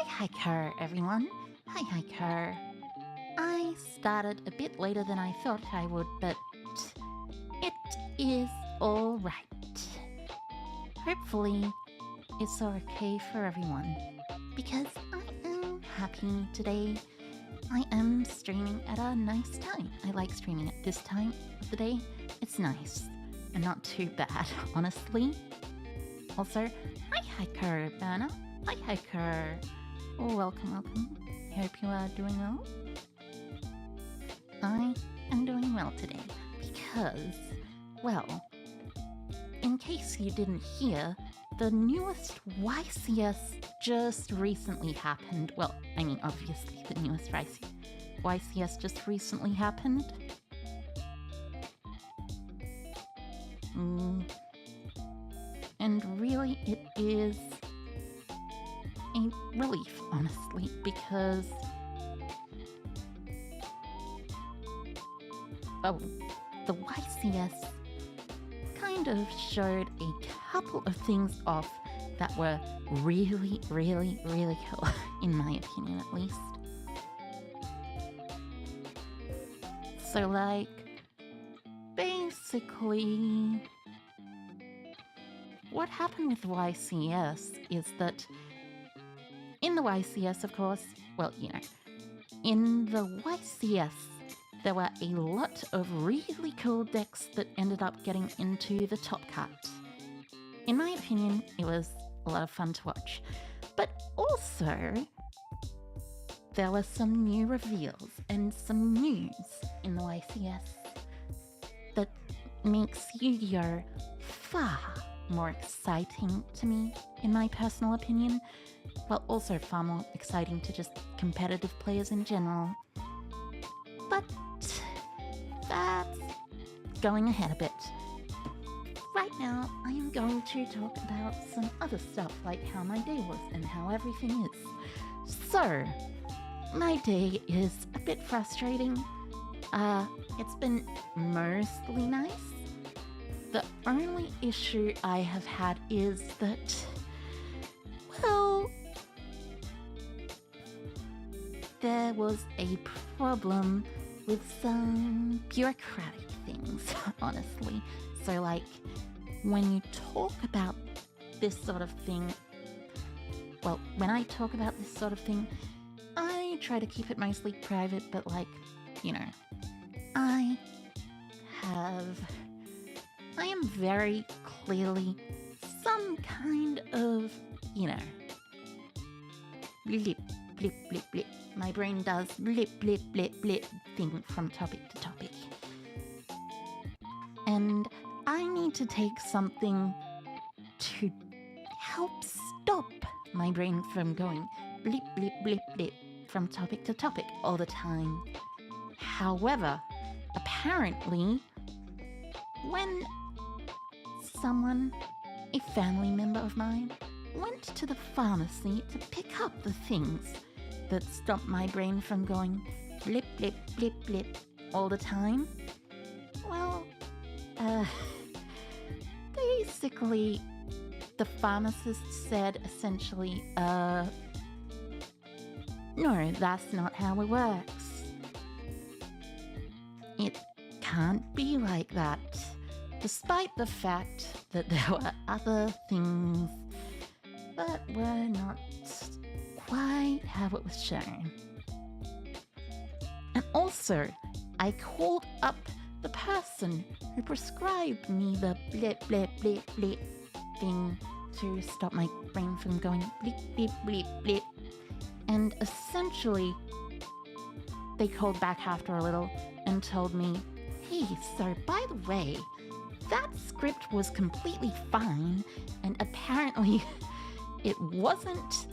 Hi, Kerr, everyone. Hi, Kerr. I started a bit later than I thought I would, but it is all right. Hopefully, it's okay for everyone, because I am happy today. I am streaming at a nice time. I like streaming at this time of the day. It's nice and not too bad, honestly. Also, hi, Kerr, Berna. Hi, Kerr. Oh, welcome. Hope you are doing well. I am doing well today because, well, in case you didn't hear, the newest YCS just recently happened. Well, I mean, obviously the newest YCS just recently happened. And really, it is a relief, honestly, because the YCS kind of showed a couple of things off that were really cool, in my opinion at least. So, like, basically, what happened with YCS is that in the YCS, of course, well, you know, in the YCS, there were a lot of really cool decks that ended up getting into the top cut. In my opinion, it was a lot of fun to watch. But also, there were some new reveals and some news in the YCS that makes Yu-Gi-Oh! Far more exciting to me, in my personal opinion. Well, also far more exciting to just competitive players in general. But that's going ahead a bit. Right now, I am going to talk about some other stuff, like how my day was and how everything is. So, my day is a bit frustrating. It's been mostly nice. The only issue I have had is that, well, there was a problem with some bureaucratic things, honestly. So, like, when you talk about this sort of thing, well, when I talk about this sort of thing, I try to keep it mostly private, but, like, you know, I am very clearly some kind of, you know, blip. My brain does blip thing from topic to topic. And I need to take something to help stop my brain from going blip from topic to topic all the time. However, apparently, when someone, a family member of mine, went to the pharmacy to pick up the things that stop my brain from going blip all the time, well, basically, the pharmacist said essentially, no, that's not how it works. It can't be like that, despite the fact that there were other things that were not quite how it was shown. And also, I called up the person who prescribed me the blip thing to stop my brain from going blip. And essentially, they called back after a little and told me, hey, so by the way, that script was completely fine, and apparently it wasn't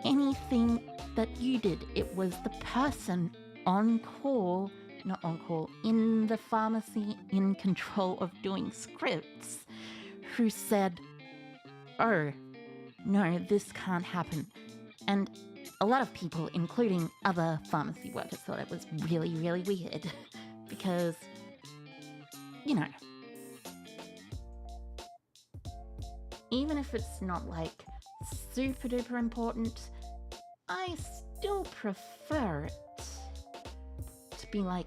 anything that you did. It was the person on call, not on call, in the pharmacy in control of doing scripts, who said, oh, no, this can't happen. And a lot of people, including other pharmacy workers, thought it was really weird because, you know, even if it's not like super duper important, I still prefer it to be like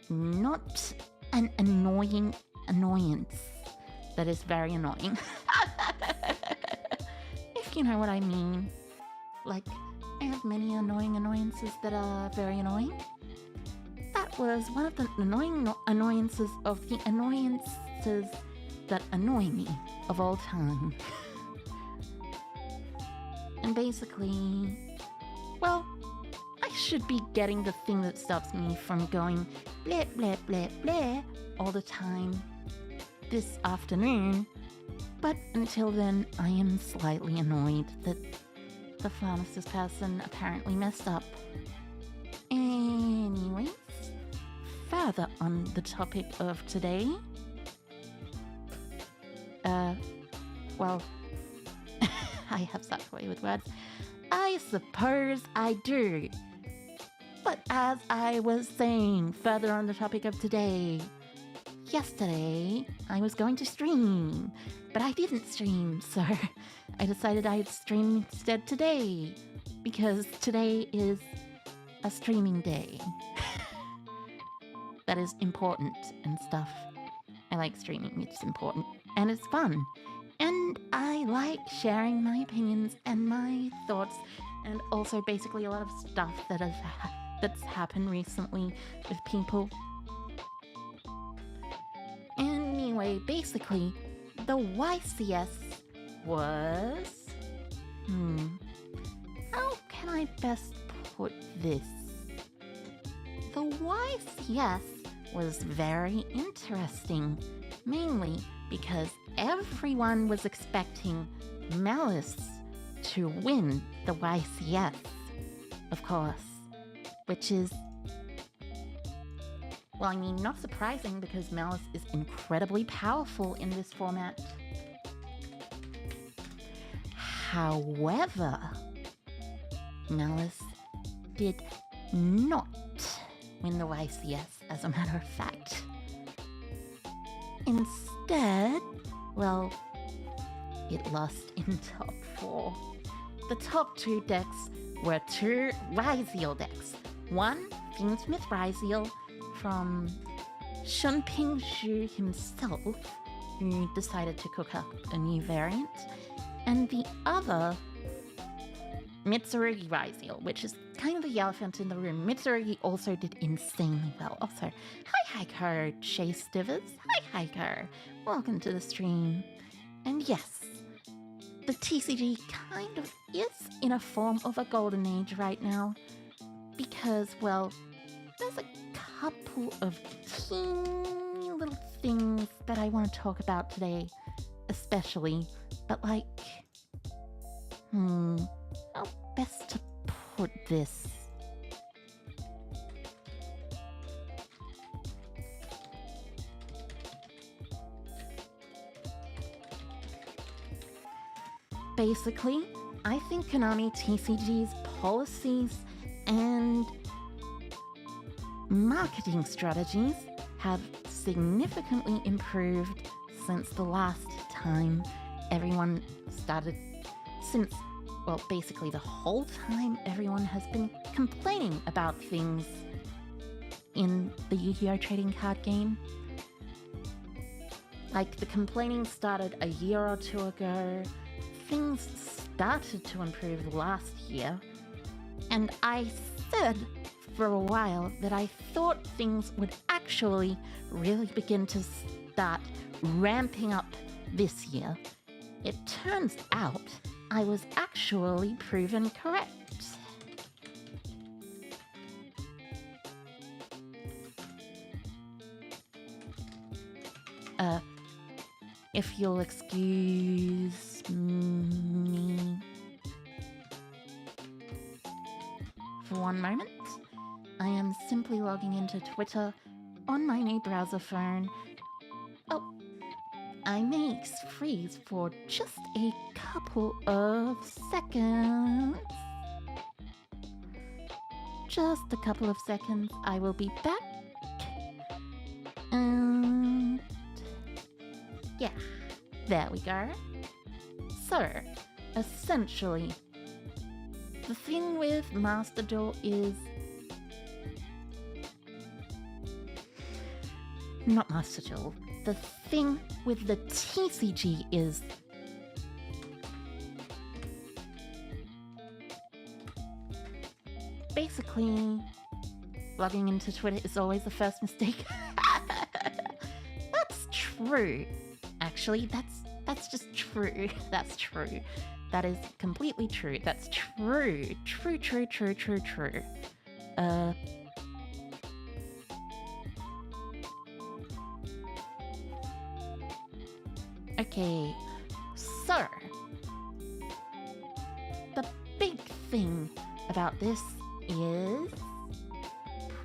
not an annoyance that is very annoying. If you know what I mean. Like, I have many annoyances that are very annoying. That was one of the annoyances of the annoyances that annoy me of all time. And basically, well, I should be getting the thing that stops me from going blah blah blah blah all the time this afternoon. But until then, I am slightly annoyed that the pharmacist person apparently messed up. Anyways, further on the topic of today. Well, I have such a way with words. I suppose I do. But as I was saying, further on the topic of today, yesterday I was going to stream, but I didn't stream, so I decided I'd stream instead today, because today is a streaming day. That is important and stuff. I like streaming, it's important, and it's fun. And I like sharing my opinions and my thoughts, and also basically a lot of stuff that's happened recently with people. Anyway, basically, the YCS was... how can I best put this? The YCS was very interesting, mainly because everyone was expecting Malice to win the YCS, of course, which is, well, I mean, not surprising because Malice is incredibly powerful in this format. However, Malice did not win the YCS, as a matter of fact. Instead, well, it lost in top 4. The top 2 decks were 2 Ryzeal decks. One, Fiendsmith Ryzeal from Shunping Zhu himself, who decided to cook up a new variant, and the other, Mitsurugi Ryzeal, which is kind of the elephant in the room. Mitsurugi also did insanely well. Also, hi Heiko, Chase Divers. Hi Heiko, welcome to the stream. And yes, the TCG kind of is in a form of a golden age right now, because, well, there's a couple of teeny little things that I want to talk about today, especially, but like, how best to put this? Basically, I think Konami TCG's policies and marketing strategies have significantly improved since the last time everyone started, well, basically the whole time everyone has been complaining about things in the Yu-Gi-Oh! Trading card game. Like, the complaining started a year or two ago. Things started to improve last year, and I said for a while that I thought things would actually really begin to start ramping up this year. It turns out I was actually proven correct. If you'll excuse me for one moment, I am simply logging into Twitter on my new browser phone. Oh, I may freeze for just a couple of seconds. Just a couple of seconds, I will be back. And yeah, there we go. So, essentially, the thing with Master Duel is... Not Master Duel. The thing with the TCG is... Basically, logging into Twitter is always the first mistake. That's true. Actually, that's just true. That's true. That is completely true. That's true. True. Okay, so the big thing about this is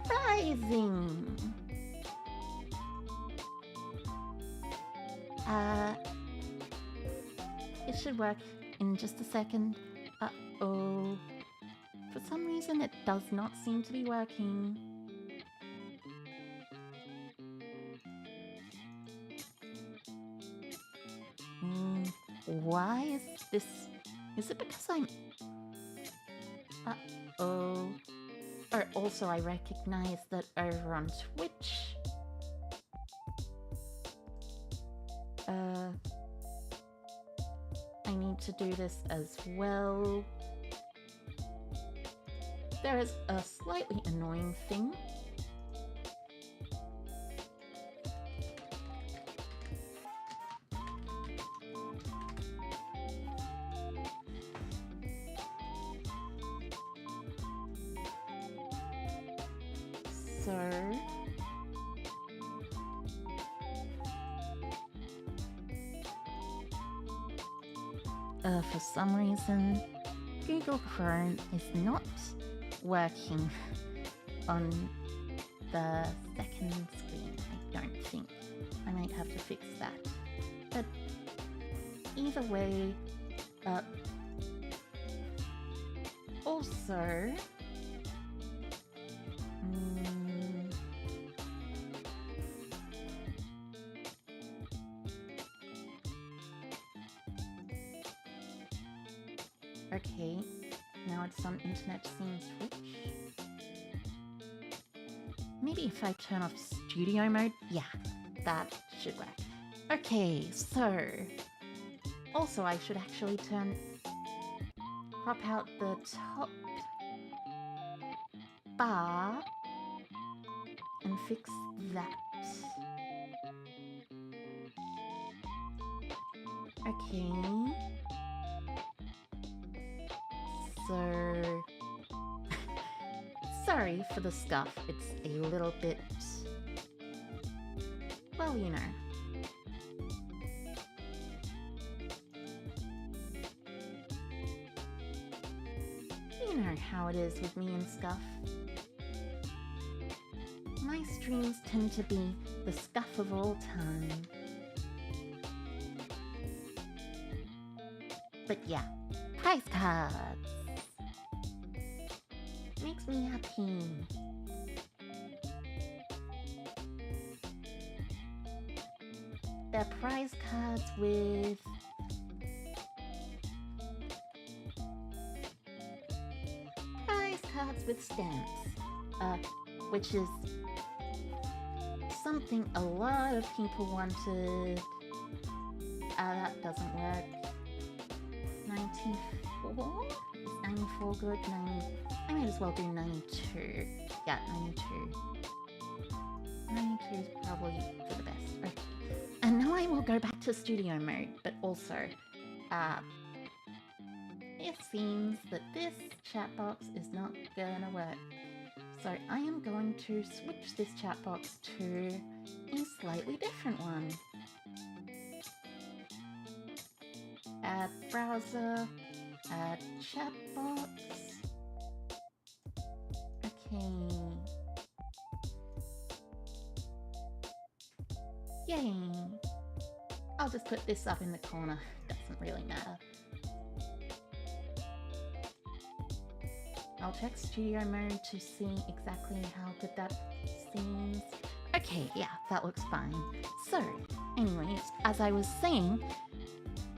prizing. It should work in just a second. Uh-oh. For some reason it does not seem to be working. Why is this? Is it because I'm... Uh-oh. Or also I recognize that over on Twitch... I need to do this as well. There is a slightly annoying thing. For some reason, Google Chrome is not working on the second screen, I don't think. I might have to fix that. But either way, also... Okay, now it's on internet seeing Twitch. Maybe if I turn off studio mode? Yeah, that should work. Okay, so... Also, I should actually crop out the top bar and fix that. Okay. So, sorry for the scuff, it's a little bit, well, you know. You know how it is with me and scuff. My streams tend to be the scuff of all time. But yeah, prize cards. Makes me happy. They're prize cards with stamps, which is something a lot of people wanted. That doesn't work. 94? Is 94 good? 90. I might as well do 92. Yeah, 92. 92 is probably for the best. Okay. And now I will go back to studio mode, but also, it seems that this chat box is not gonna work. So I am going to switch this chat box to a slightly different one. Add browser, add chat box. Okay. Yay! I'll just put this up in the corner, doesn't really matter. I'll check studio mode to see exactly how good that seems. Okay, yeah, that looks fine. So, anyways, as I was saying,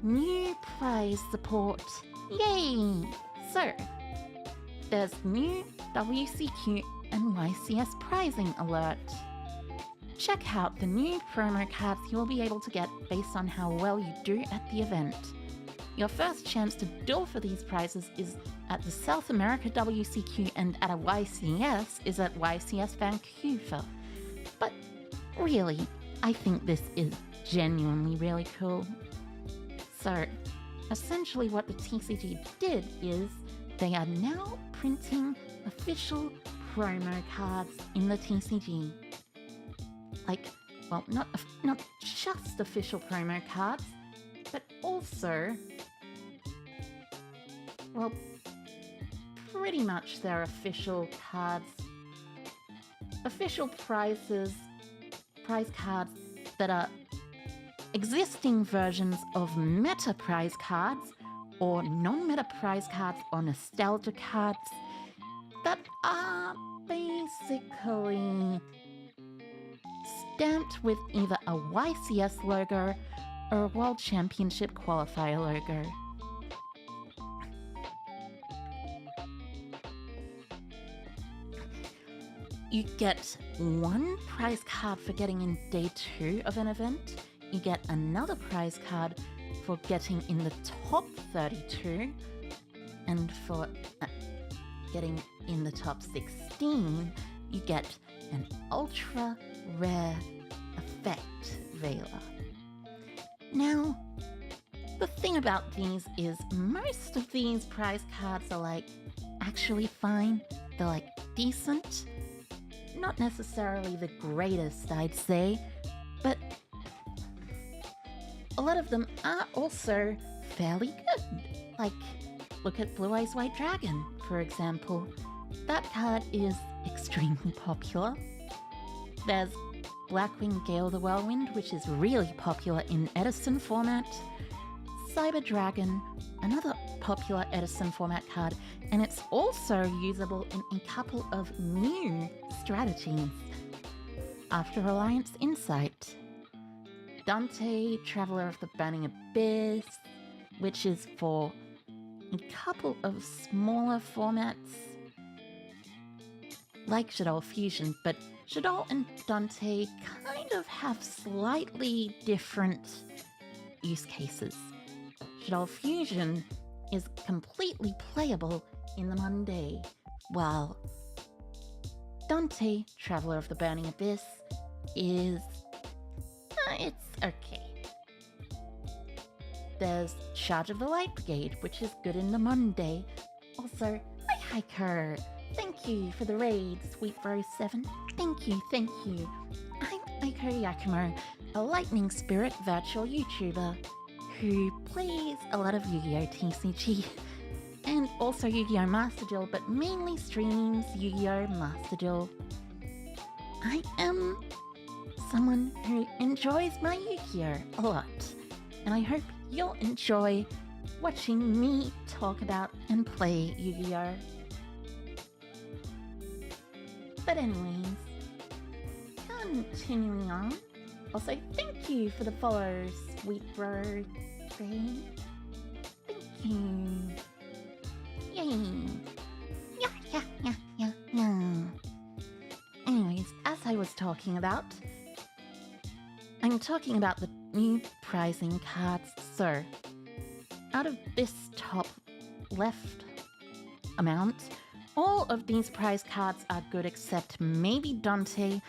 new prize support. Yay! So, there's new WCQ and YCS pricing alert. Check out the new promo cards you'll be able to get based on how well you do at the event. Your first chance to duel for these prizes is at the South America WCQ, and at a YCS is at YCS Vancouver. But really, I think this is genuinely really cool. So, essentially what the TCG did is they are now printing official promo cards in the TCG. Like, well, not just official promo cards, but also, well, pretty much their official cards, official prize cards that are existing versions of meta prize cards or non-meta prize cards or nostalgia cards that are basically stamped with either a YCS logo or a World Championship qualifier logo. You get one prize card for getting in day 2 of an event. You get another prize card for getting in the top 32, and for getting in the top 16, you get an ultra rare effect veiler. Now, the thing about these is most of these prize cards are like actually fine. They're like decent. Not necessarily the greatest, I'd say, but a lot of them are also fairly good. Like, look at Blue Eyes White Dragon, for example. That card is extremely popular. There's Blackwing Gale the Whirlwind, which is really popular in Edison format. Cyber Dragon, another popular Edison format card, and it's also usable in a couple of new strategies. After Alliance Insight, Dante, Traveler of the Burning Abyss, which is for a couple of smaller formats like Shadol Fusion, but Shadol and Dante kind of have slightly different use cases. Shadol Fusion is completely playable in the Monday, while Dante, Traveler of the Burning Abyss, is... it's okay. There's Charge of the Light Brigade, which is good in the Monday. Also, hi Hiker! Thank you for the raid, SweetBro7. Thank you. I'm Aiko Yakumo, a lightning spirit virtual YouTuber who plays a lot of Yu-Gi-Oh! TCG and also Yu-Gi-Oh! Master Duel, but mainly streams Yu-Gi-Oh! Master Duel. I am someone who enjoys my Yu-Gi-Oh! A lot, and I hope you'll enjoy watching me talk about and play Yu-Gi-Oh! But anyways, continuing on, I'll say thank you for the follow, sweet bro. Thank you. Yay. Yeah. Anyways, as I was talking about, I'm talking about the new prizing cards. So, out of this top left amount, all of these prize cards are good except maybe Dante,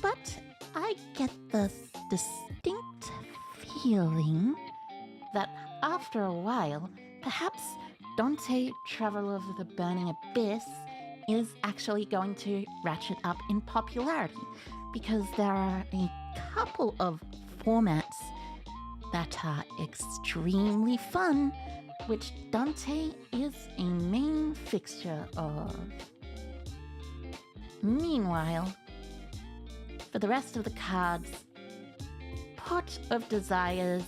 but I get the distinct feeling that after a while, perhaps Dante, Traveler of the Burning Abyss, is actually going to ratchet up in popularity, because there are a couple of formats that are extremely fun, which Dante is a main fixture of. Meanwhile, for the rest of the cards, Pot of Desires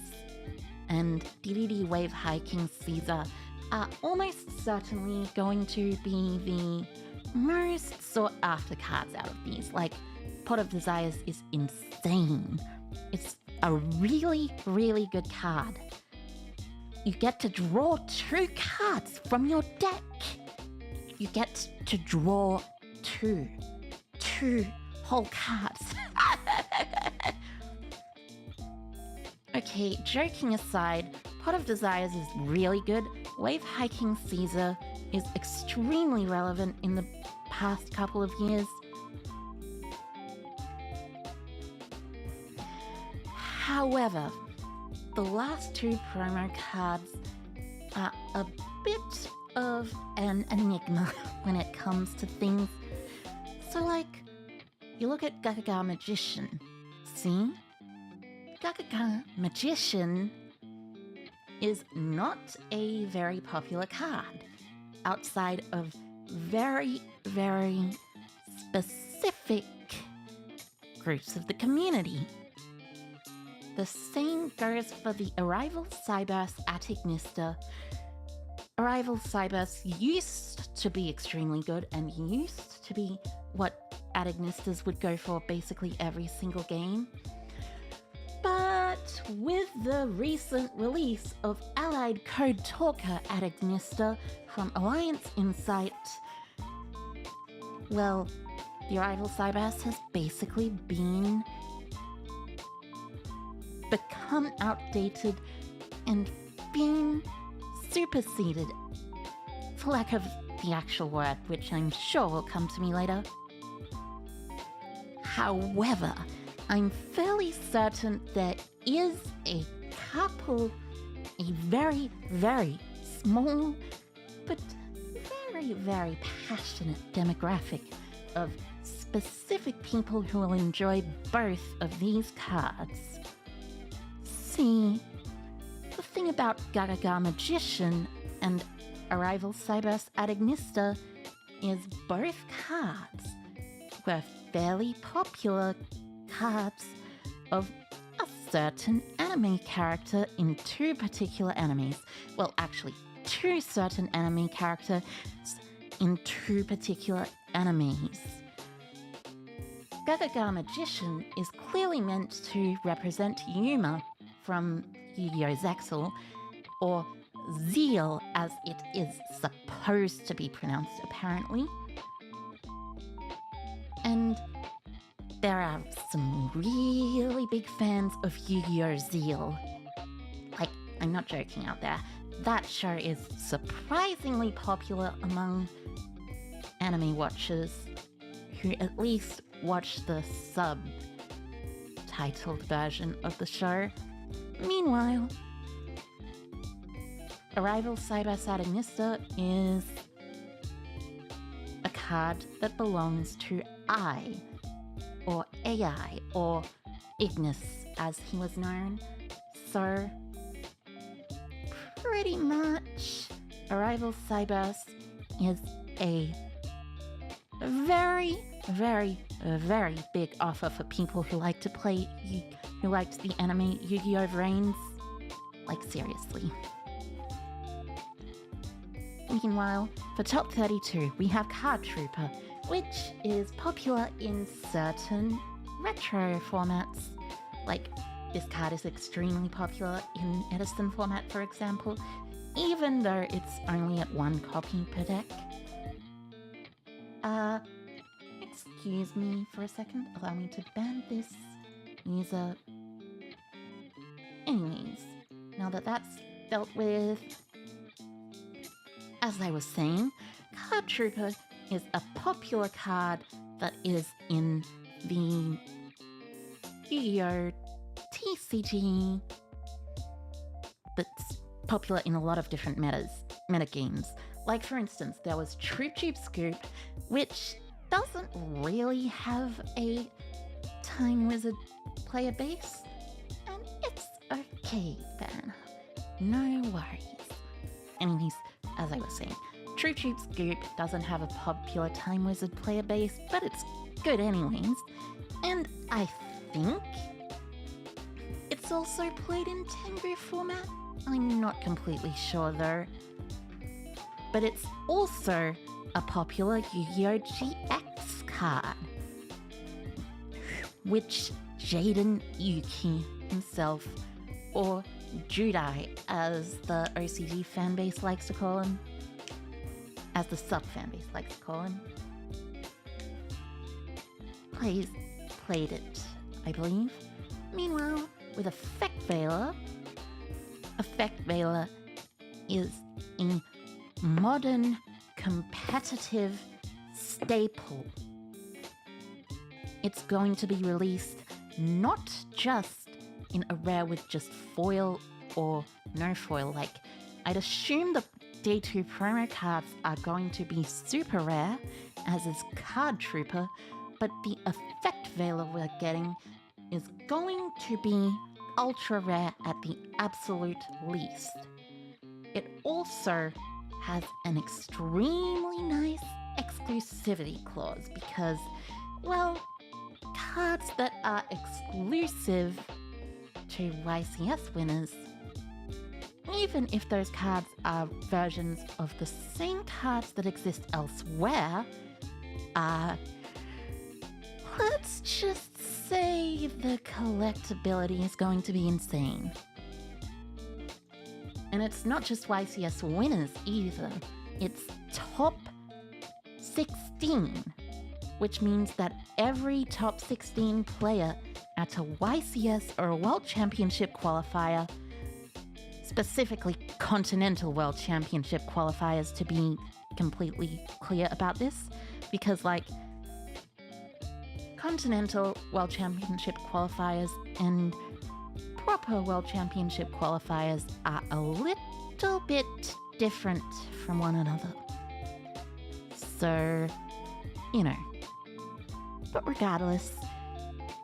and DDD Wave Hiking Caesar are almost certainly going to be the most sought after cards out of these. Like, Pot of Desires is insane. It's a really, really good card. You get to draw 2 cards from your deck. you get to draw two whole cards. Okay, joking aside, Pot of Desires is really good. Wave Hiking Caesar is extremely relevant in the past couple of years. However, the last two promo cards are a bit of an enigma when it comes to things. So like, you look at Gagaga Magician, see? Gagaga Magician is not a very popular card outside of very, very specific groups of the community. The same goes for the Arrival Cyberse Attignista. Arrival Cyberse used to be extremely good and used to be what Attignistas would go for basically every single game. But with the recent release of Allied Code Talker Attignista from Alliance Insight, well, the Arrival Cyberse has basically become outdated and been superseded, for lack of the actual word, which I'm sure will come to me later. However, I'm fairly certain there is a very, very small, but very, very passionate demographic of specific people who will enjoy both of these cards. See, the thing about Gagaga Magician and Arrival Cyberse Attignista is both cards were fairly popular cards of a certain anime character in two particular animes. Well, actually, two certain anime characters in two particular animes. Gagaga Magician is clearly meant to represent Yuma from Yu-Gi-Oh! Zexal, or Zeal as it is supposed to be pronounced apparently. And there are some really big fans of Yu-Gi-Oh! Zeal. Like, I'm not joking out there. That show is surprisingly popular among anime watchers who at least watch the subtitled version of the show. Meanwhile, Arrival Cyberse Attignista is a card that belongs to I, or AI, or Ignis as he was known. So, pretty much, Arrival Cyberse is a very, very, very big offer for people who like to play, who liked the anime Yu-Gi-Oh! Vrains. Like, seriously. Meanwhile, for top 32, we have Card Trooper, which is popular in certain retro formats. Like, this card is extremely popular in Edison format, for example, even though it's only at one copy per deck. Excuse me for a second, allow me to ban this user. Anyways, now that that's dealt with, as I was saying, Card Trooper is a popular card that is in the Yu-Gi-Oh! TCG that's popular in a lot of different metagames. Like, for instance, there was Troop Tube Scoop, which doesn't really have a Time Wizard player base, and it's okay, Ben. No worries. Anyways, as I was saying, Troop Tube Scoop doesn't have a popular Time Wizard player base, but it's good anyways. And I think it's also played in Tengu format. I'm not completely sure though. But it's also a popular Yu-Gi-Oh! GX card, which Jaden Yuki himself, or Judai as the OCG fanbase likes to call him, as the sub-fanbase likes to call him, played it, I believe. Meanwhile, with Effect Veiler is a modern competitive staple. It's going to be released not just in a rare with just foil or no foil. Like, I'd assume the Day 2 promo cards are going to be super rare, as is Card Trooper, but the Effect Veiler we're getting is going to be ultra rare at the absolute least. It also has an extremely nice exclusivity clause because, well, cards that are exclusive to YCS winners, even if those cards are versions of the same cards that exist elsewhere, let's just say the collectability is going to be insane. And it's not just YCS winners either. It's top 16, which means that every top 16 player at a YCS or a World Championship qualifier, specifically Continental World Championship qualifiers to be completely clear about this, because like Continental World Championship qualifiers and proper World Championship qualifiers are a little bit different from one another. So, you know. But regardless,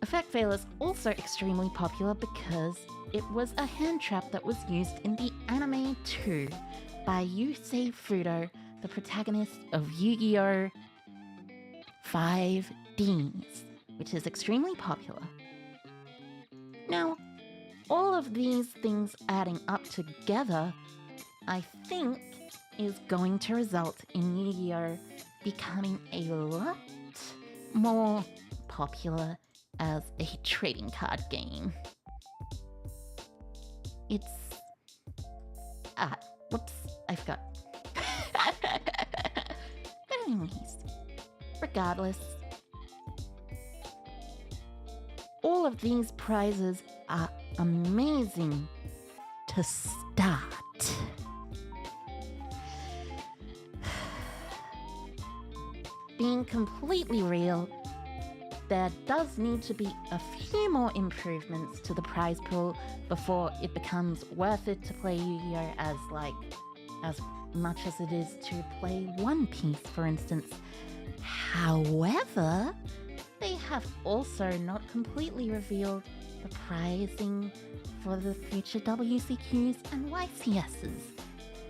Effect Veiler is also extremely popular because it was a hand trap that was used in the anime 2 by Yusei Fudo, the protagonist of Yu-Gi-Oh! 5Ds, which is extremely popular. Now, all of these things adding up together, I think, is going to result in Yu-Gi-Oh! Becoming a lot more popular as a trading card game. It's... whoops, I forgot. But anyways, regardless, all of these prizes are amazing to start. Being completely real, there does need to be a few more improvements to the prize pool before it becomes worth it to play Yu-Gi-Oh! As much as it is to play One Piece, for instance. However, they have also not completely revealed the pricing for the future WCQs and YCSs,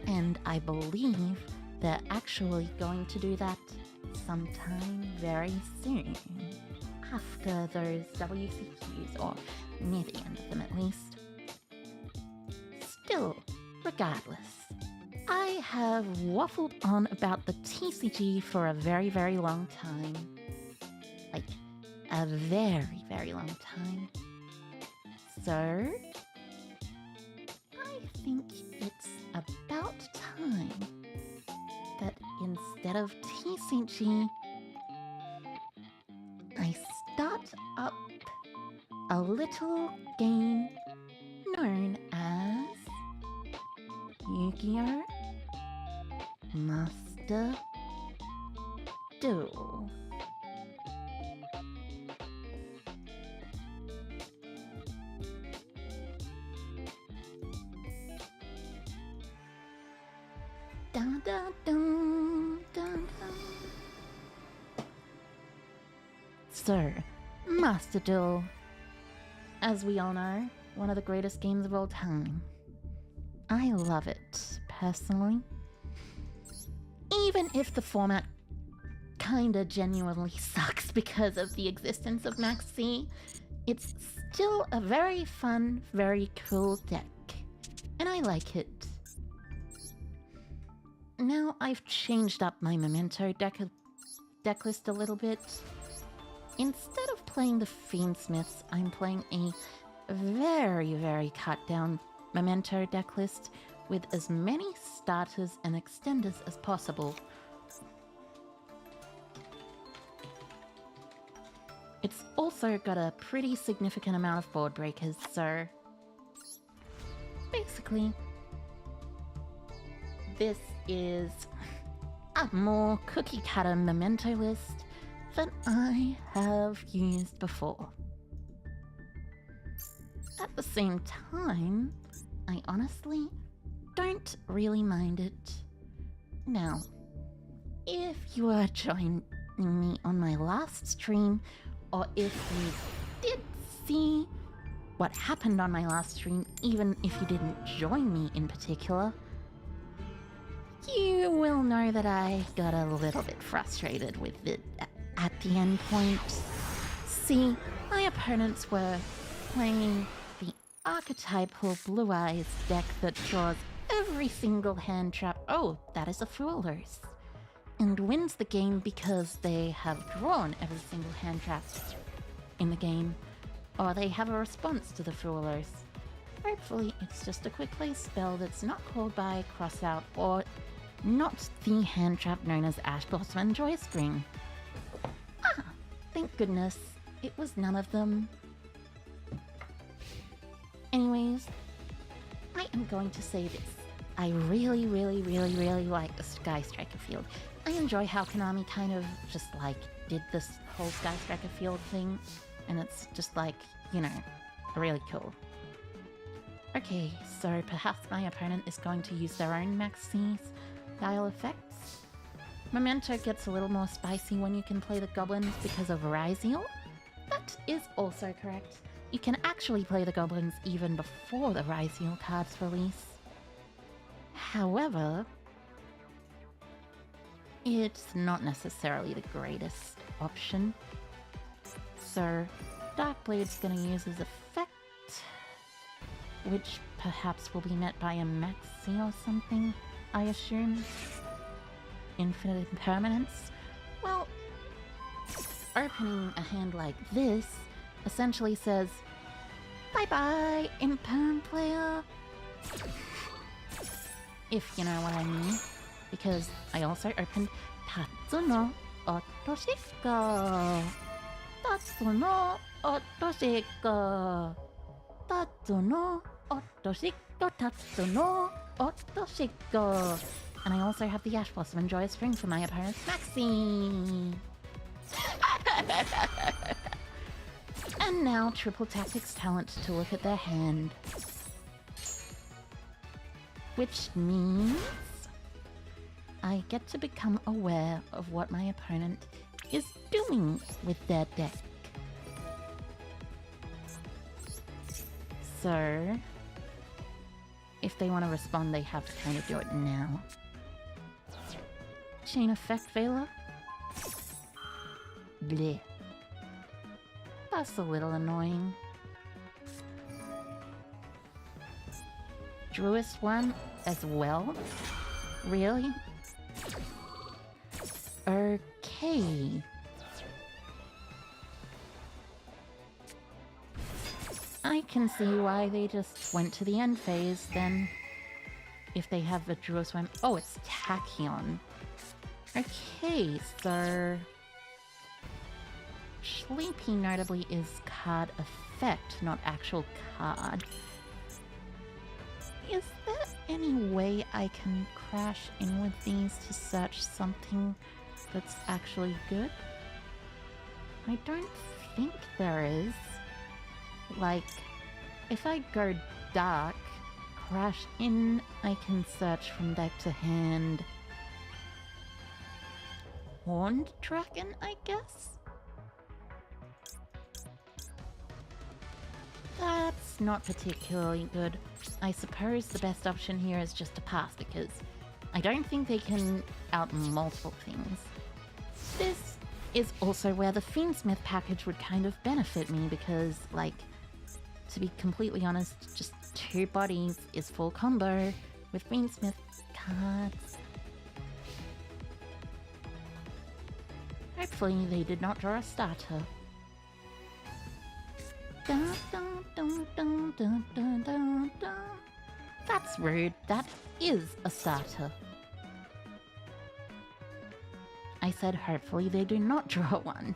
and I believe they're actually going to do that sometime very soon, after those WCQs, or near the end of them at least. Still, regardless, I have waffled on about the TCG for a very, very long time. Like, a very, very long time. So, I think it's about time that instead of TCG, I start up a little game known as Yu-Gi-Oh! Master Duel. Dun, dun, dun, dun, dun. So, Master Duel, as we all know, one of the greatest games of all time. I love it, personally. Even if the format kinda genuinely sucks because of the existence of Max C, it's still a very fun, very cool deck, and I like it. Now I've changed up my Memento deck list a little bit. Instead of playing the Fiendsmiths, I'm playing a very, very cut down Memento deck list with as many starters and extenders as possible, also got a pretty significant amount of board breakers, so basically this is a more cookie cutter Memento list than I have used before. At the same time, I honestly don't really mind it. Now, if you are joining me on my last stream, or if you did see what happened on my last stream, even if you didn't join me in particular, you will know that I got a little bit frustrated with it at the end point. See, my opponents were playing the archetypal Blue Eyes deck that draws every single hand trap. Oh, that is a Foolers. And wins the game because they have drawn every single hand trap in the game, or they have a response to the Foolers. Hopefully it's just a quick play spell that's not called by Crossout, or not the hand trap known as Ash Blossom and Joy Spring. Ah, thank goodness it was none of them. Anyways, I am going to say this. I really like the Sky Striker field. I enjoy how Konami kind of just like did this whole Sky Striker field thing, and it's just like, you know, really cool. Okay, so perhaps my opponent is going to use their own Maxi style effects. Memento gets a little more spicy when you can play the goblins because of Ryziel. That is also correct. You can actually play the goblins even before the Ryziel cards release. However, it's not necessarily the greatest option. So Darkblade's going to use his effect, which perhaps will be met by a Maxi or something, I assume. Infinite Impermanence. Well, opening a hand like this essentially says, bye-bye, Imperm player. If you know what I mean. Because I also opened Tatsuno Otoshiko. Tatsuno Otoshiko. Tatsuno Otoshiko. Tatsuno Otoshiko. And I also have the Ash Blossom and Joyous Spring for my opponent's Maxi. And now Triple Tactics Talent to look at their hand. Which means I get to become aware of what my opponent is doing with their deck. So, if they want to respond, they have to kind of do it now. Chain Effect Veiler? Bleh. That's a little annoying. Druid's one as well? Really? Okay. I can see why they just went to the end phase then. If they have the Druid's one. Oh, it's Tachyon. Okay, so Sleepy notably is card effect, not actual card. Is there any way I can crash in with these to search something that's actually good? I don't think there is. Like, if I go dark, crash in, I can search from deck to hand. Horned Dragon, I guess? That's not particularly good. I suppose the best option here is just to pass, because I don't think they can out multiple things. This is also where the Fiendsmith package would kind of benefit me, because, like, to be completely honest, just 2 bodies is full combo with Fiendsmith cards. Hopefully they did not draw a starter. Dun, dun, dun, dun, dun, dun, dun, dun. That's rude. That is a starter. I said hopefully they do not draw one.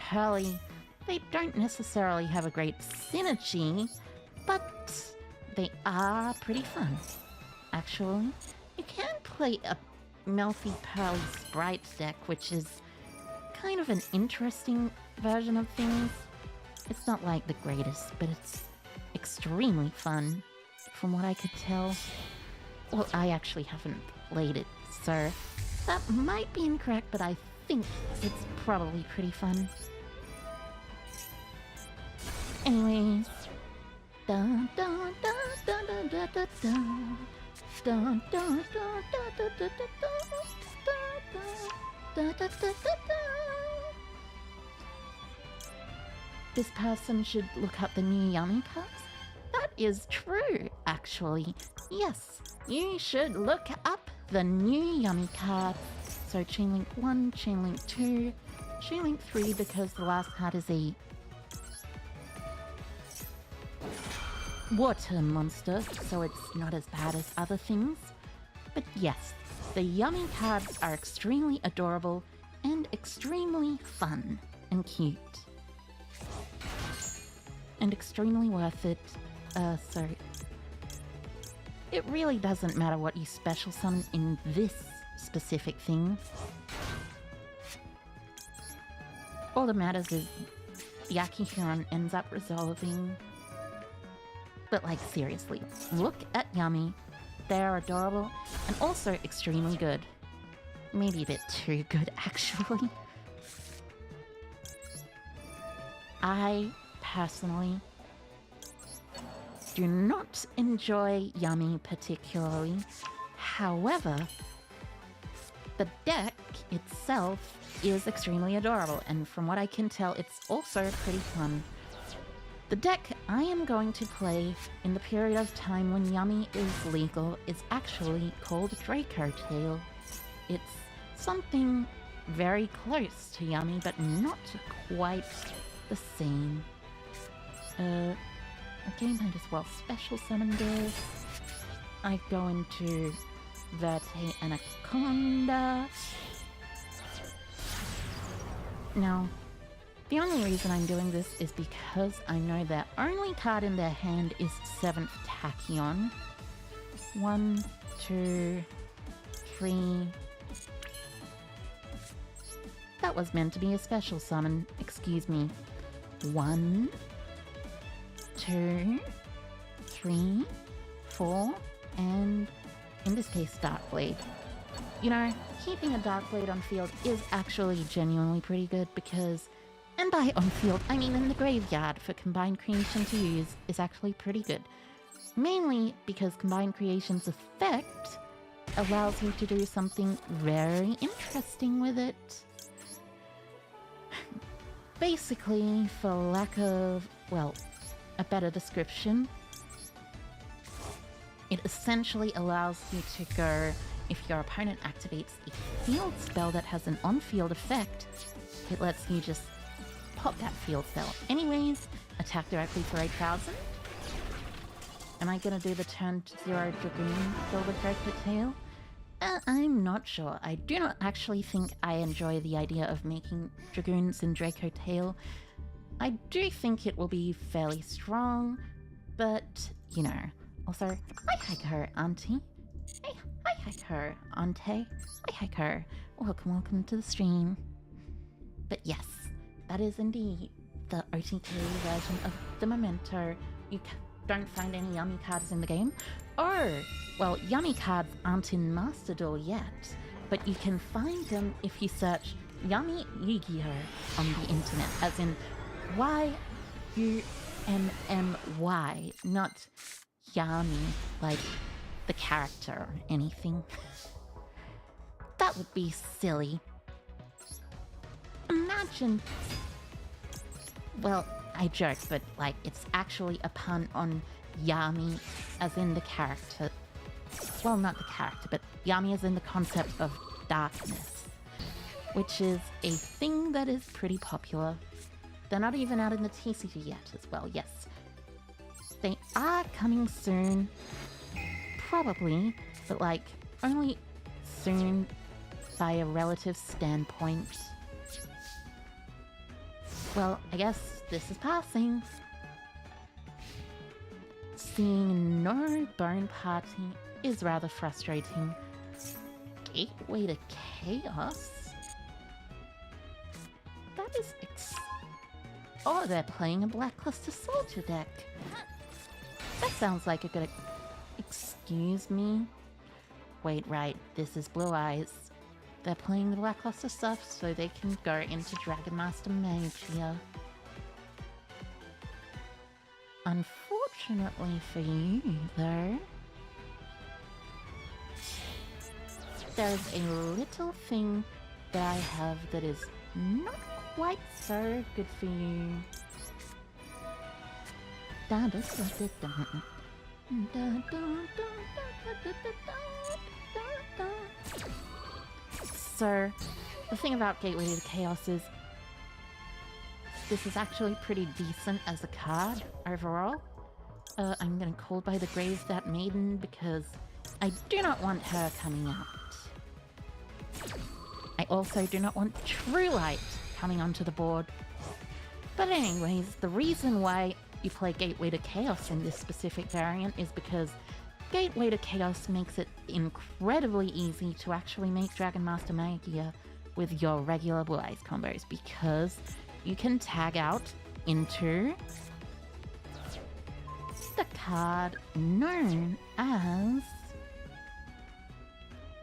pearly, they don't necessarily have a great synergy, but they are pretty fun. Actually, you can play a Melty Pearly Sprite deck, which is kind of an interesting version of things. It's not like the greatest, but it's extremely fun, from what I could tell. Well, I actually haven't played it, so that might be incorrect, but I think it's probably pretty fun. Anyways, dun dun dun dun dun dun dun dun. Dun, dun, dun, dun, dun, dun, dun, dun, dun, dun, dun. This person should look up the new Yummy cards. That is true, actually. Yes, you should look up the new Yummy cards. So Chainlink 1, Chainlink 2, Chainlink 3, because the last card is a water monster, so it's not as bad as other things. But yes, the Yummy cards are extremely adorable and extremely fun and cute. And extremely worth it. So it really doesn't matter what you special summon in this specific thing. All that matters is the Akihiron ends up resolving. But like, seriously, look at Yummy. They're adorable and also extremely good. Maybe a bit too good, actually. I personally do not enjoy Yummy particularly. However, the deck itself is extremely adorable, and from what I can tell, it's also pretty fun. The deck I am going to play in the period of time when Yummy is legal is actually called Draco Tail. It's something very close to Yummy, but not quite the same. Again, might as well special summon this. I go into Verte Anaconda. Now, the only reason I'm doing this is because I know their only card in their hand is 7th Tachyon. 1, 2, 3. That was meant to be a special summon, excuse me. 1, 2, 3, 4, and in this case, Darkblade. You know, keeping a Darkblade on field is actually genuinely pretty good because, and by on field, I mean in the graveyard for Combined Creation to use is actually pretty good. Mainly because Combined Creation's effect allows you to do something very interesting with it. Basically, for lack of, well, a better description, it essentially allows you to go, if your opponent activates a field spell that has an on-field effect, it lets you just pop that field spell anyways, attack directly for 8,000. Am I gonna do the turn to 0 Dragoon build with Draco Tail? I'm not sure. I do not actually think I enjoy the idea of making Dragoons in Draco Tail. I do think it will be fairly strong, but, you know. Also, hi Heiko, Auntie. Hey, hi Heiko, Auntie. Hi Heiko. Welcome to the stream. But yes, that is indeed the OTK version of the Memento. You don't find any Yummy cards in the game. Oh, well, Yummy cards aren't in Master Duel yet, but you can find them if you search Yummy Yu-Gi-Oh on the internet, as in Y-U-M-M-Y, not Yummy, like the character or anything. That would be silly. Imagine... Well, I joke, but like, it's actually a pun on Yami as in the character. Well, not the character, but Yami as in the concept of darkness, which is a thing that is pretty popular. They're not even out in the TCG yet as well, yes. They are coming soon, probably, but like, only soon by a relative standpoint. Well, I guess this is passing. Seeing no bone party is rather frustrating. Gateway to chaos? That is oh, they're playing a Blackluster Soldier deck. That sounds like a good... Excuse me? Wait, right, this is Blue Eyes. They're playing the Blackluster stuff so they can go into Dragon Master Mage here. Unfortunately for you, though, there's a little thing that I have that is not quite so good for you. So, the thing about Gateway to Chaos is this is actually pretty decent as a card overall. I'm gonna call by the grave that maiden because I do not want her coming out. I also do not want True Light coming onto the board. But anyways, the reason why you play Gateway to Chaos in this specific variant is because Gateway to Chaos makes it incredibly easy to actually make Dragon Master Magia with your regular Blue Eyes combos because you can tag out into the card known as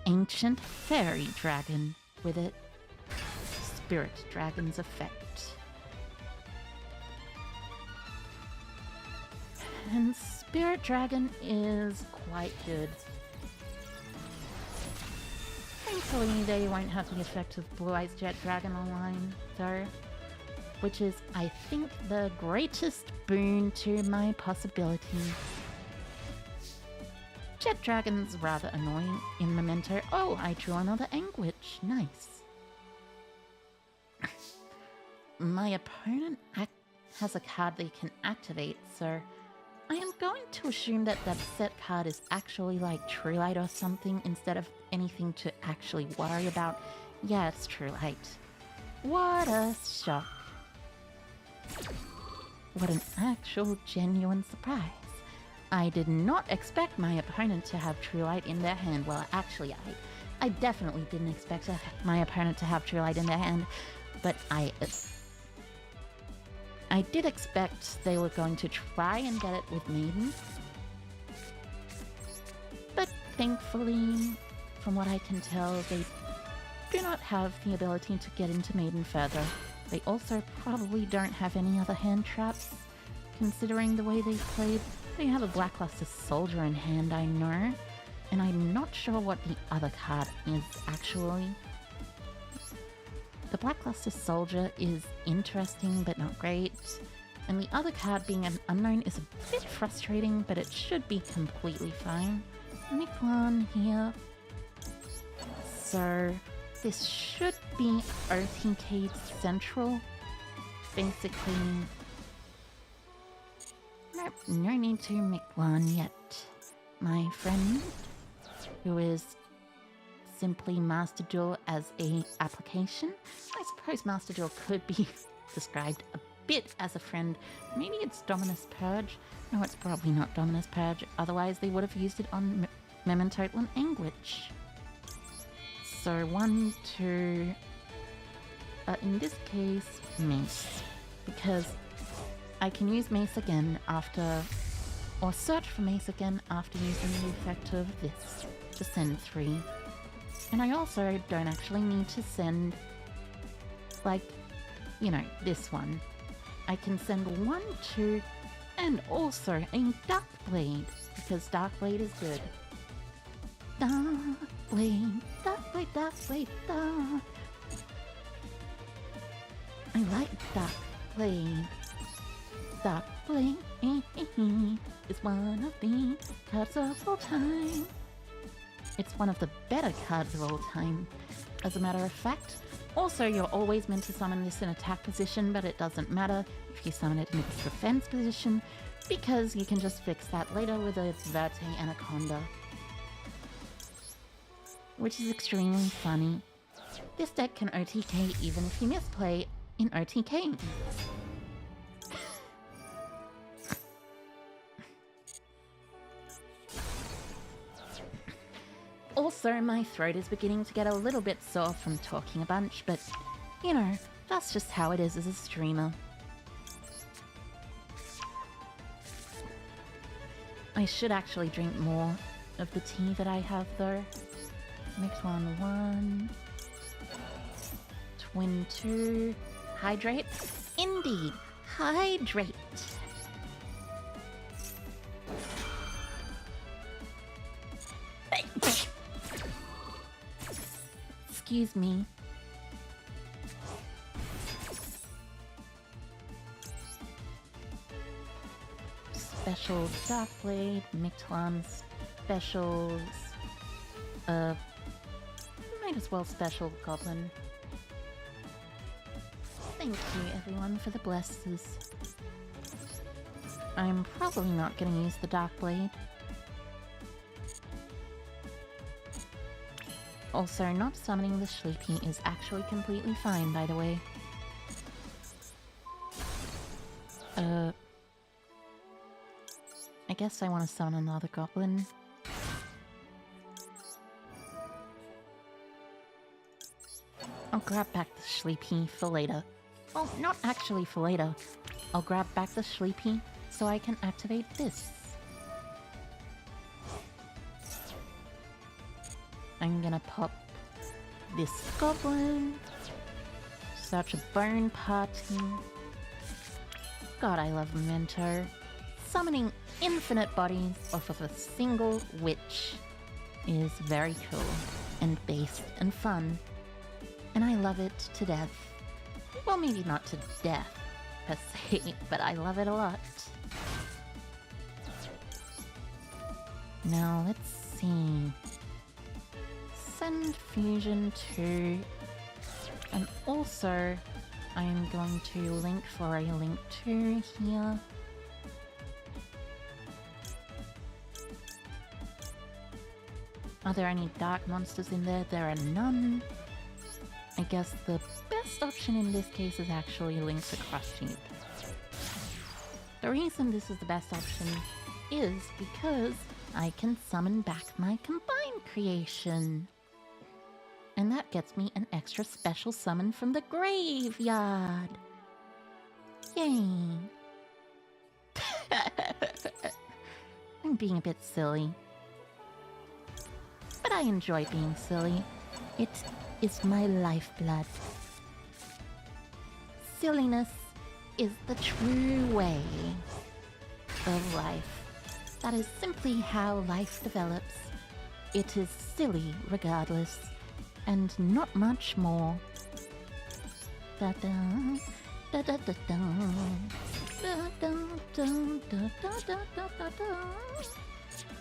Ancient Fairy Dragon with it Spirit Dragon's effect. And Spirit Dragon is quite good. Thankfully, they won't have the effect of Blue Eyes Jet Dragon online, though, which is, I think, the greatest boon to my possibilities. Jet Dragon's rather annoying in Memento. Oh, I drew another Anguish. Nice. My opponent has a card they can activate, so I am going to assume that that set card is actually like True Light or something instead of anything to actually worry about. Yeah, it's True Light. What a shock. What an actual genuine surprise. I did not expect my opponent to have True Light in their hand. Well, actually, I definitely didn't expect my opponent to have True Light in their hand, but I did expect they were going to try and get it with Maiden. But thankfully, from what I can tell, they do not have the ability to get into Maiden further. They also probably don't have any other hand traps, considering the way they played. They have a Blackluster Soldier in hand, I know, and I'm not sure what the other card is actually. The Blackluster Soldier is interesting but not great, and the other card being an unknown is a bit frustrating, but it should be completely fine. Miquan here. So this should be OTK Central. Basically, nope, no need to Miquan yet. My friend, who is simply Master Duel as a application. I suppose Master Duel could be described a bit as a friend. Maybe it's Dominus Purge. No, it's probably not Dominus Purge. Otherwise, they would have used it on Memento and Anguish. So 1, 2... in this case, Mace. Because I can use Mace again after... or search for Mace again after using the effect of this to send 3. And I also don't actually need to send, like, you know, this one. I can send 1, 2, and also a Dark Blade, because Dark Blade is good. Dark Blade, Dark Blade, Dark Blade, Dark. I like Dark Blade. Dark Blade is one of the cards of all time. It's one of the better cards of all time, as a matter of fact. Also, you're always meant to summon this in attack position, but it doesn't matter if you summon it in its defense position, because you can just fix that later with a Verte Anaconda. Which is extremely funny. This deck can OTK even if you misplay in OTK. Also, my throat is beginning to get a little bit sore from talking a bunch, but, you know, that's just how it is as a streamer. I should actually drink more of the tea that I have, though. Mix 1, Twin 2, hydrate. Indeed, hydrate. Excuse me. Special Dark Blade, Mictlan specials. Might as well special Goblin. Thank you everyone for the blesses. I'm probably not gonna use the Dark Blade. Also, not summoning the Sleepy is actually completely fine, by the way. I guess I want to summon another Goblin. I'll grab back the Sleepy for later. Well, not actually for later. I'll grab back the Sleepy so I can activate this. I'm gonna pop this Goblin. Such a bone party. God, I love Memento. Summoning infinite bodies off of a single witch is very cool and based and fun. And I love it to death. Well, maybe not to death, per se, but I love it a lot. Now, let's see. Send Fusion to... And also, I'm going to link for a link to here. Are there any dark monsters in there? There are none. I guess the best option in this case is actually link to Crush-Tube. The reason this is the best option is because I can summon back my combined creation. And that gets me an extra special summon from the graveyard. Yay. I'm being a bit silly. But I enjoy being silly. It is my lifeblood. Silliness is the true way of life. That is simply how life develops. It is silly regardless, and not much more. Da da da da da da da da da da da da da.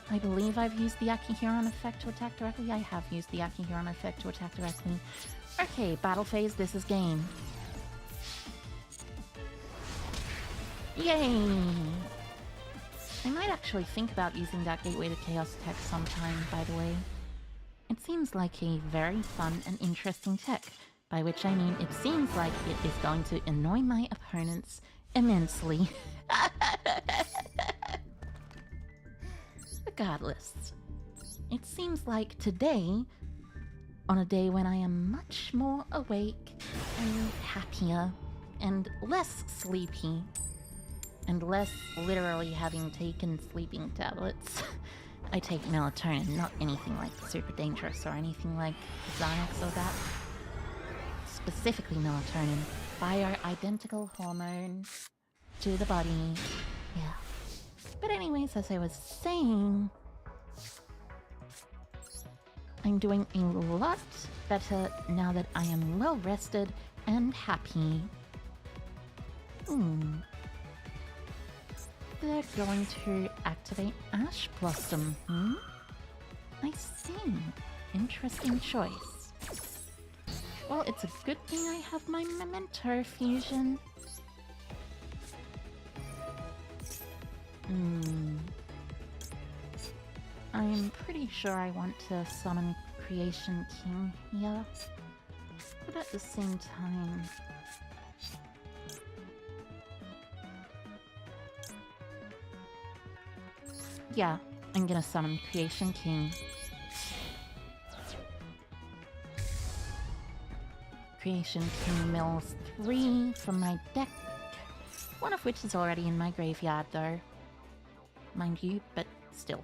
I believe I've used the Akihiron effect to attack directly. I have used the Akihiron effect to attack directly. Okay, battle phase, this is game. Yay! I might actually think about using that Gateway to Chaos tech sometime, by the way. It seems like a very fun and interesting tech, by which I mean it seems like it is going to annoy my opponents immensely. Regardless, it seems like today, on a day when I am much more awake and happier and less sleepy and less literally having taken sleeping tablets. I take melatonin, not anything like super dangerous or anything like Xanax or that. Specifically melatonin, bioidentical hormone to the body. Yeah. But anyways, as I was saying, I'm doing a lot better now that I am well rested and happy. They're going to activate Ash Blossom, I see. Interesting choice. Well, it's a good thing I have my Memento fusion. I'm pretty sure I want to summon Creation King here. But at the same time, Yeah, I'm gonna summon Creation King. Creation King mills 3 from my deck, one of which is already in my graveyard though, mind you, but still.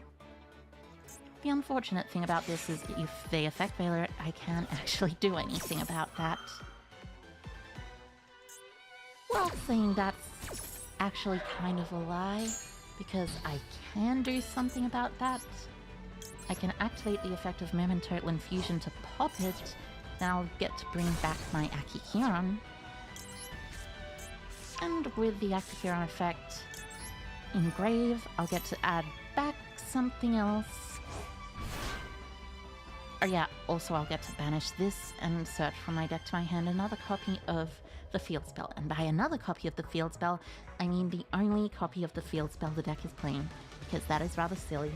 The unfortunate thing about this is if they effect Veiler it, I can't actually do anything about that. Well, saying that's actually kind of a lie, because I can do something about that. I can activate the effect of Memento Infusion to pop it, then I'll get to bring back my Akihiron. And with the Akihiron effect engrave, I'll get to add back something else. Oh yeah, also I'll get to banish this and search from my deck to my hand another copy of the field spell. And by another copy of the field spell, I mean the only copy of the field spell the deck is playing, because that is rather silly.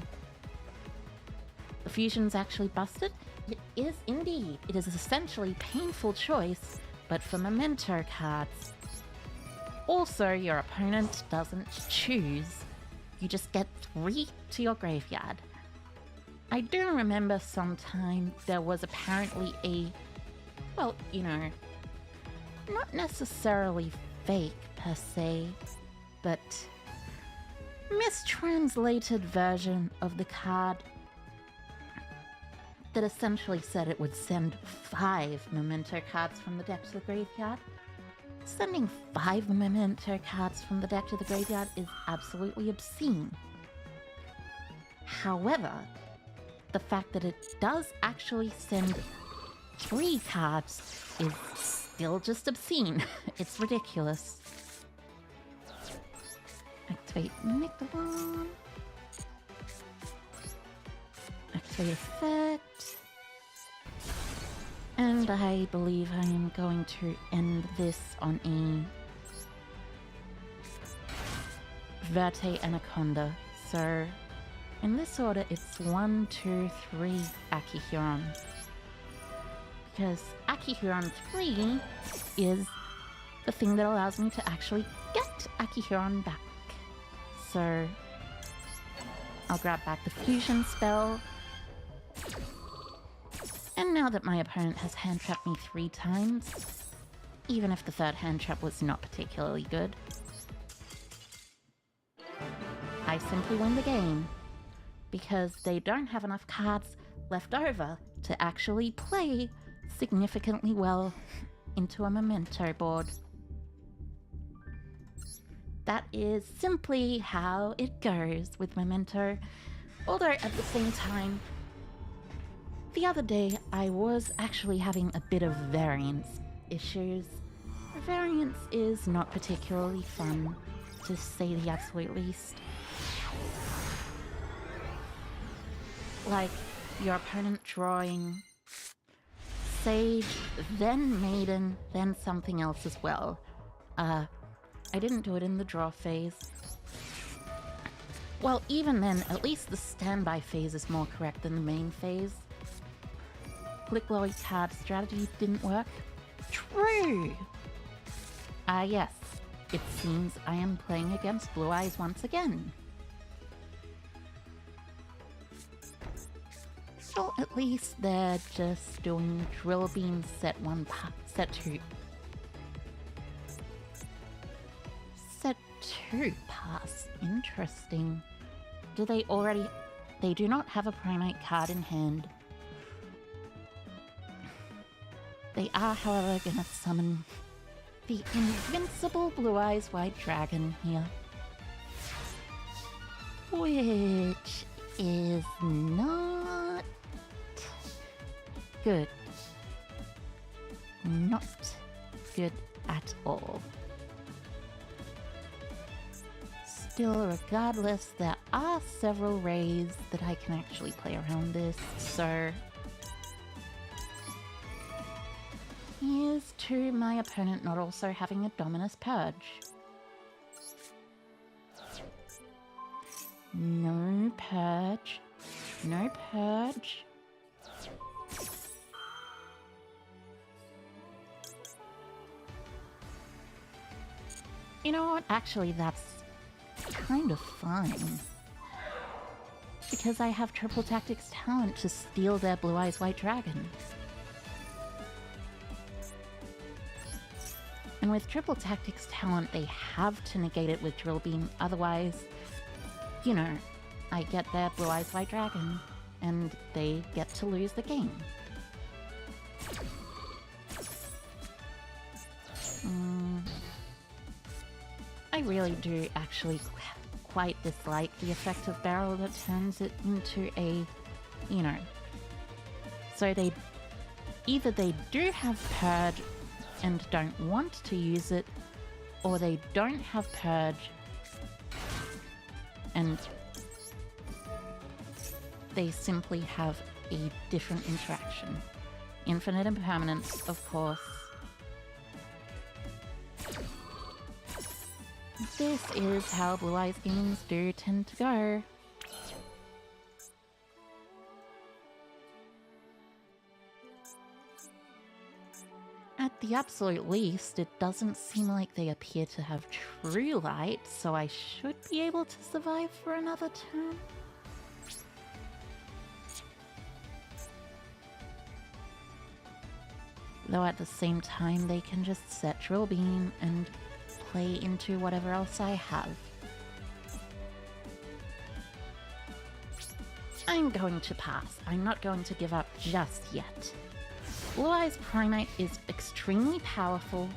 The fusion's actually busted? It is indeed. It is essentially painful choice, but for Memento cards. Also, your opponent doesn't choose. You just get 3 to your graveyard. I do remember sometime there was apparently a, well, you know, not necessarily fake per se, but mistranslated version of the card that essentially said it would send 5 Memento cards from the deck to the graveyard. Sending 5 Memento cards from the deck to the graveyard is absolutely obscene. However, the fact that it does actually send 3 cards is still just obscene. It's ridiculous. Activate Migdalon. Activate effect. And I believe I am going to end this on a Verte Anaconda. So in this order, it's 1, 2, 3 Akihiron. Because Akihiron 3 is the thing that allows me to actually get Akihiron back. So I'll grab back the fusion spell. And now that my opponent has hand trapped me 3 times, even if the third hand trap was not particularly good, I simply win the game. Because they don't have enough cards left over to actually play significantly well into a Memento board. That is simply how it goes with Memento. Although at the same time, the other day I was actually having a bit of variance issues. Variance is not particularly fun, to say the absolute least. Like, your opponent drawing Sage, then Maiden, then something else as well. I didn't do it in the draw phase. Well, even then, at least the standby phase is more correct than the main phase. Click-lowy card strategy didn't work. True! Yes. It seems I am playing against Blue Eyes once again. Well, at least they're just doing Drill Beam set 1, set 2. Set 2 pass. Interesting. Do they already... They do not have a Primate card in hand. They are, however, gonna summon the invincible Blue Eyes White Dragon here. Which is not good. Not good at all. Still, regardless, there are several ways that I can actually play around this, so here's to my opponent not also having a Dominus Purge. No Purge. No Purge. You know what? Actually, that's kind of fine. Because I have Triple Tactics talent to steal their Blue Eyes White Dragon. And with Triple Tactics talent, they have to negate it with Drill Beam, otherwise, you know, I get their Blue Eyes White Dragon, and they get to lose the game. I really do actually quite dislike the effect of Barrel that turns it into a, you know... So either they do have Purge and don't want to use it, or they don't have Purge and they simply have a different interaction. Infinite Impermanence, of course. This is how Blue Eyes games do tend to go. At the absolute least, it doesn't seem like they appear to have true light, so I should be able to survive for another turn. Though at the same time, they can just set Drill Beam and play into whatever else I have. I'm going to pass. I'm not going to give up just yet. Blue Eyes Primate is extremely powerful,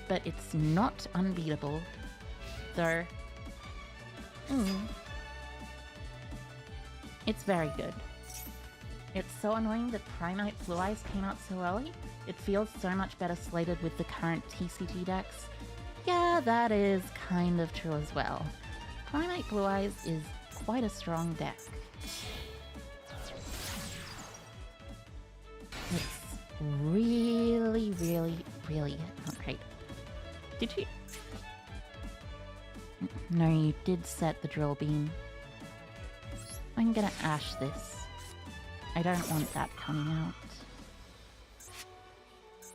but it's not unbeatable. Though... It's very good. It's so annoying that Primate Blue Eyes came out so early. It feels so much better slated with the current TCG decks. Yeah, that is kind of true as well. Primate Blue Eyes is quite a strong deck. It's really, really, really not great. Did you? No, you did set the Drill Beam. I'm gonna Ash this. I don't want that coming out.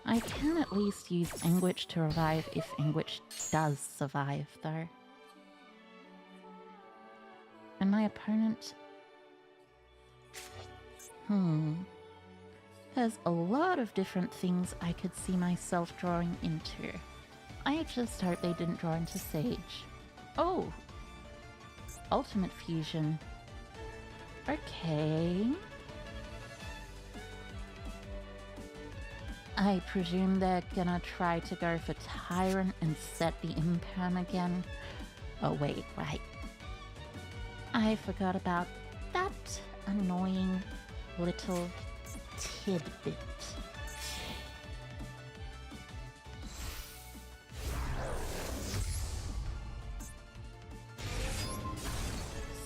I can at least use Anguish to revive if Anguish does survive, though. And my opponent... There's a lot of different things I could see myself drawing into. I just hope they didn't draw into Sage. Oh! Ultimate Fusion. Okay... I presume they're gonna try to go for Tyrant and set the Imperm again. Oh wait, right. I forgot about that annoying little tidbit.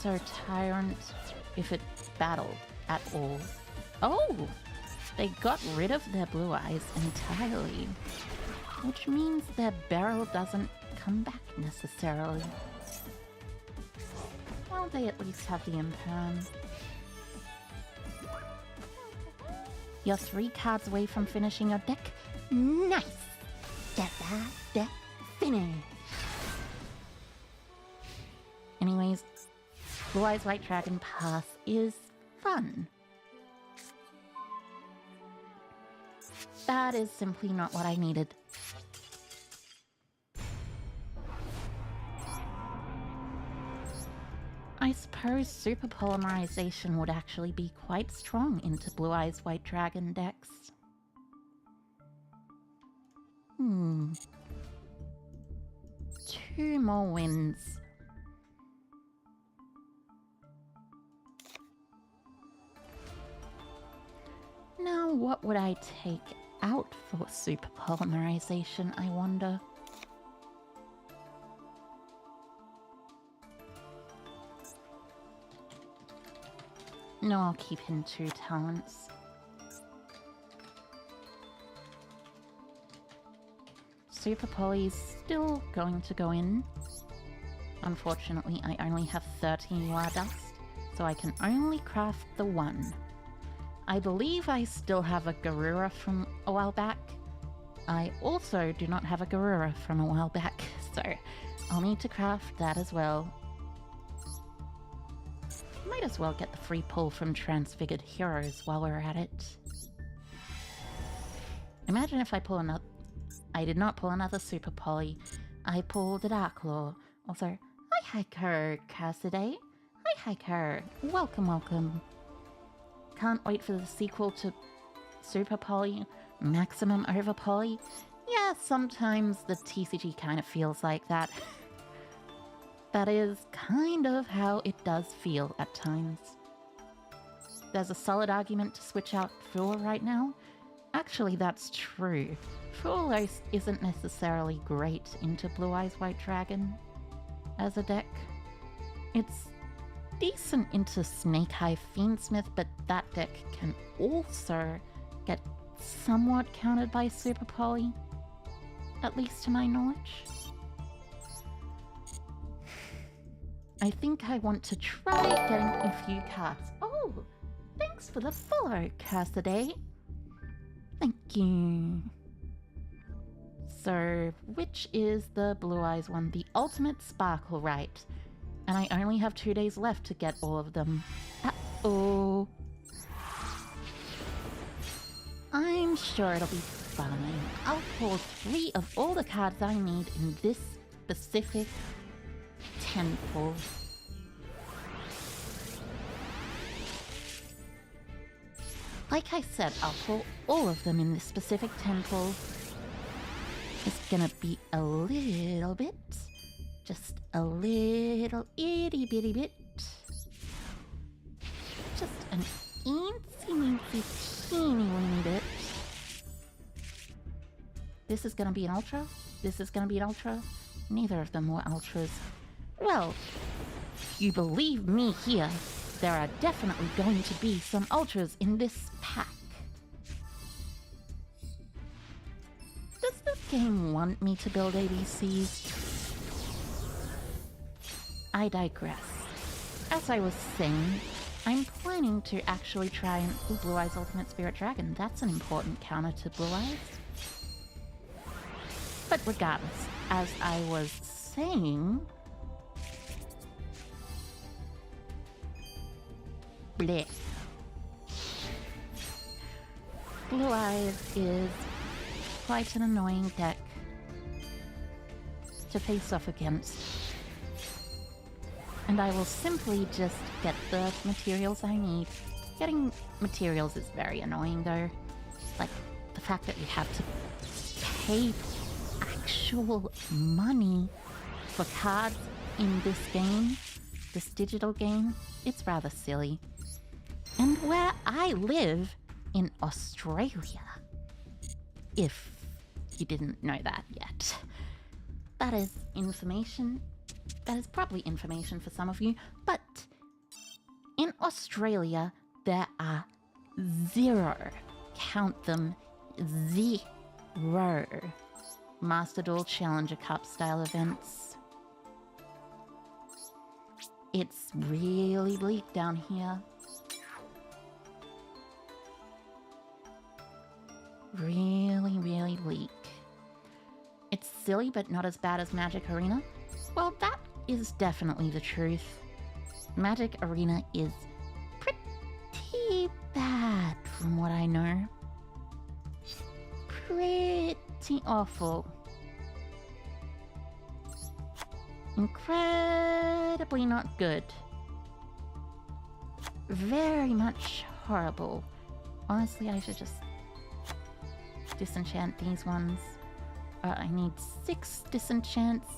So Tyrant, if it battled at all... Oh! They got rid of their Blue Eyes entirely, which means their Barrel doesn't come back necessarily. Well, they at least have the Imperm. You're 3 cards away from finishing your deck. Nice! Get that deck finished! Anyways, Blue Eyes White Dragon Pass is fun. That is simply not what I needed. I suppose Super Polymerization would actually be quite strong into Blue Eyes White Dragon decks. 2 more wins. Now, what would I take out for Super Polymerization, I wonder? No, I'll keep him 2 talents. Super Poly's still going to go in. Unfortunately, I only have 13 War Dust, so I can only craft the 1. I believe I still have a Garura from a while back. I also do not have a Garura from a while back, So I'll need to craft that as well. Might as well get the free pull from Transfigured Heroes while we're at it. Imagine if I pull another... I did not pull another Super Poly. I pulled the Dark Law. Also, hi Hiker Cassidy. Hi Hiker. Welcome, welcome. Can't wait for the sequel to Super Poly, Maximum Over Poly. Yeah, sometimes the TCG kind of feels like that. That is kind of how it does feel at times. There's a solid argument to switch out Fool right now. Actually, that's true. Fool isn't necessarily great into Blue Eyes White Dragon as a deck. It's decent into Snake Eye Fiendsmith, but that deck can also get somewhat countered by Super Poly, at least to my knowledge. I think I want to try getting a few cards. Oh, thanks for the follow, Cassidy. Thank you. So, which is the Blue Eyes one? The Ultimate Sparkle, right? And I only have 2 days left to get all of them. Uh-oh. I'm sure it'll be fine. I'll pull 3 of all the cards I need in this specific temple. Like I said, I'll pull all of them in this specific temple. It's gonna be a little bit. Just a little itty bitty bit. Just an eensy weensy teeny weeny bit. This is gonna be an ultra. This is gonna be an ultra. Neither of them were ultras. Well, if you believe me here, there are definitely going to be some ultras in this pack. Does the game want me to build ABCs? I digress. As I was saying, I'm planning to actually try and Blue Eyes Ultimate Spirit Dragon. That's an important counter to Blue Eyes. But regardless, as I was saying... Blech. Blue Eyes is quite an annoying deck to face off against. And I will simply just get the materials I need. Getting materials is very annoying though. Like, the fact that you have to pay actual money for cards in this game, this digital game, it's rather silly. And where I live in Australia, if you didn't know that yet, that is information. That is probably information for some of you, but in Australia, there are 0, count them, 0 Master Duel Challenger Cup style events. It's really bleak down here. Really, really bleak. It's silly, but not as bad as Magic Arena. Well, that is definitely the truth. Magic Arena is pretty bad from what I know. Pretty awful. Incredibly not good. Very much horrible. Honestly, I should just disenchant these ones. I need 6 disenchants.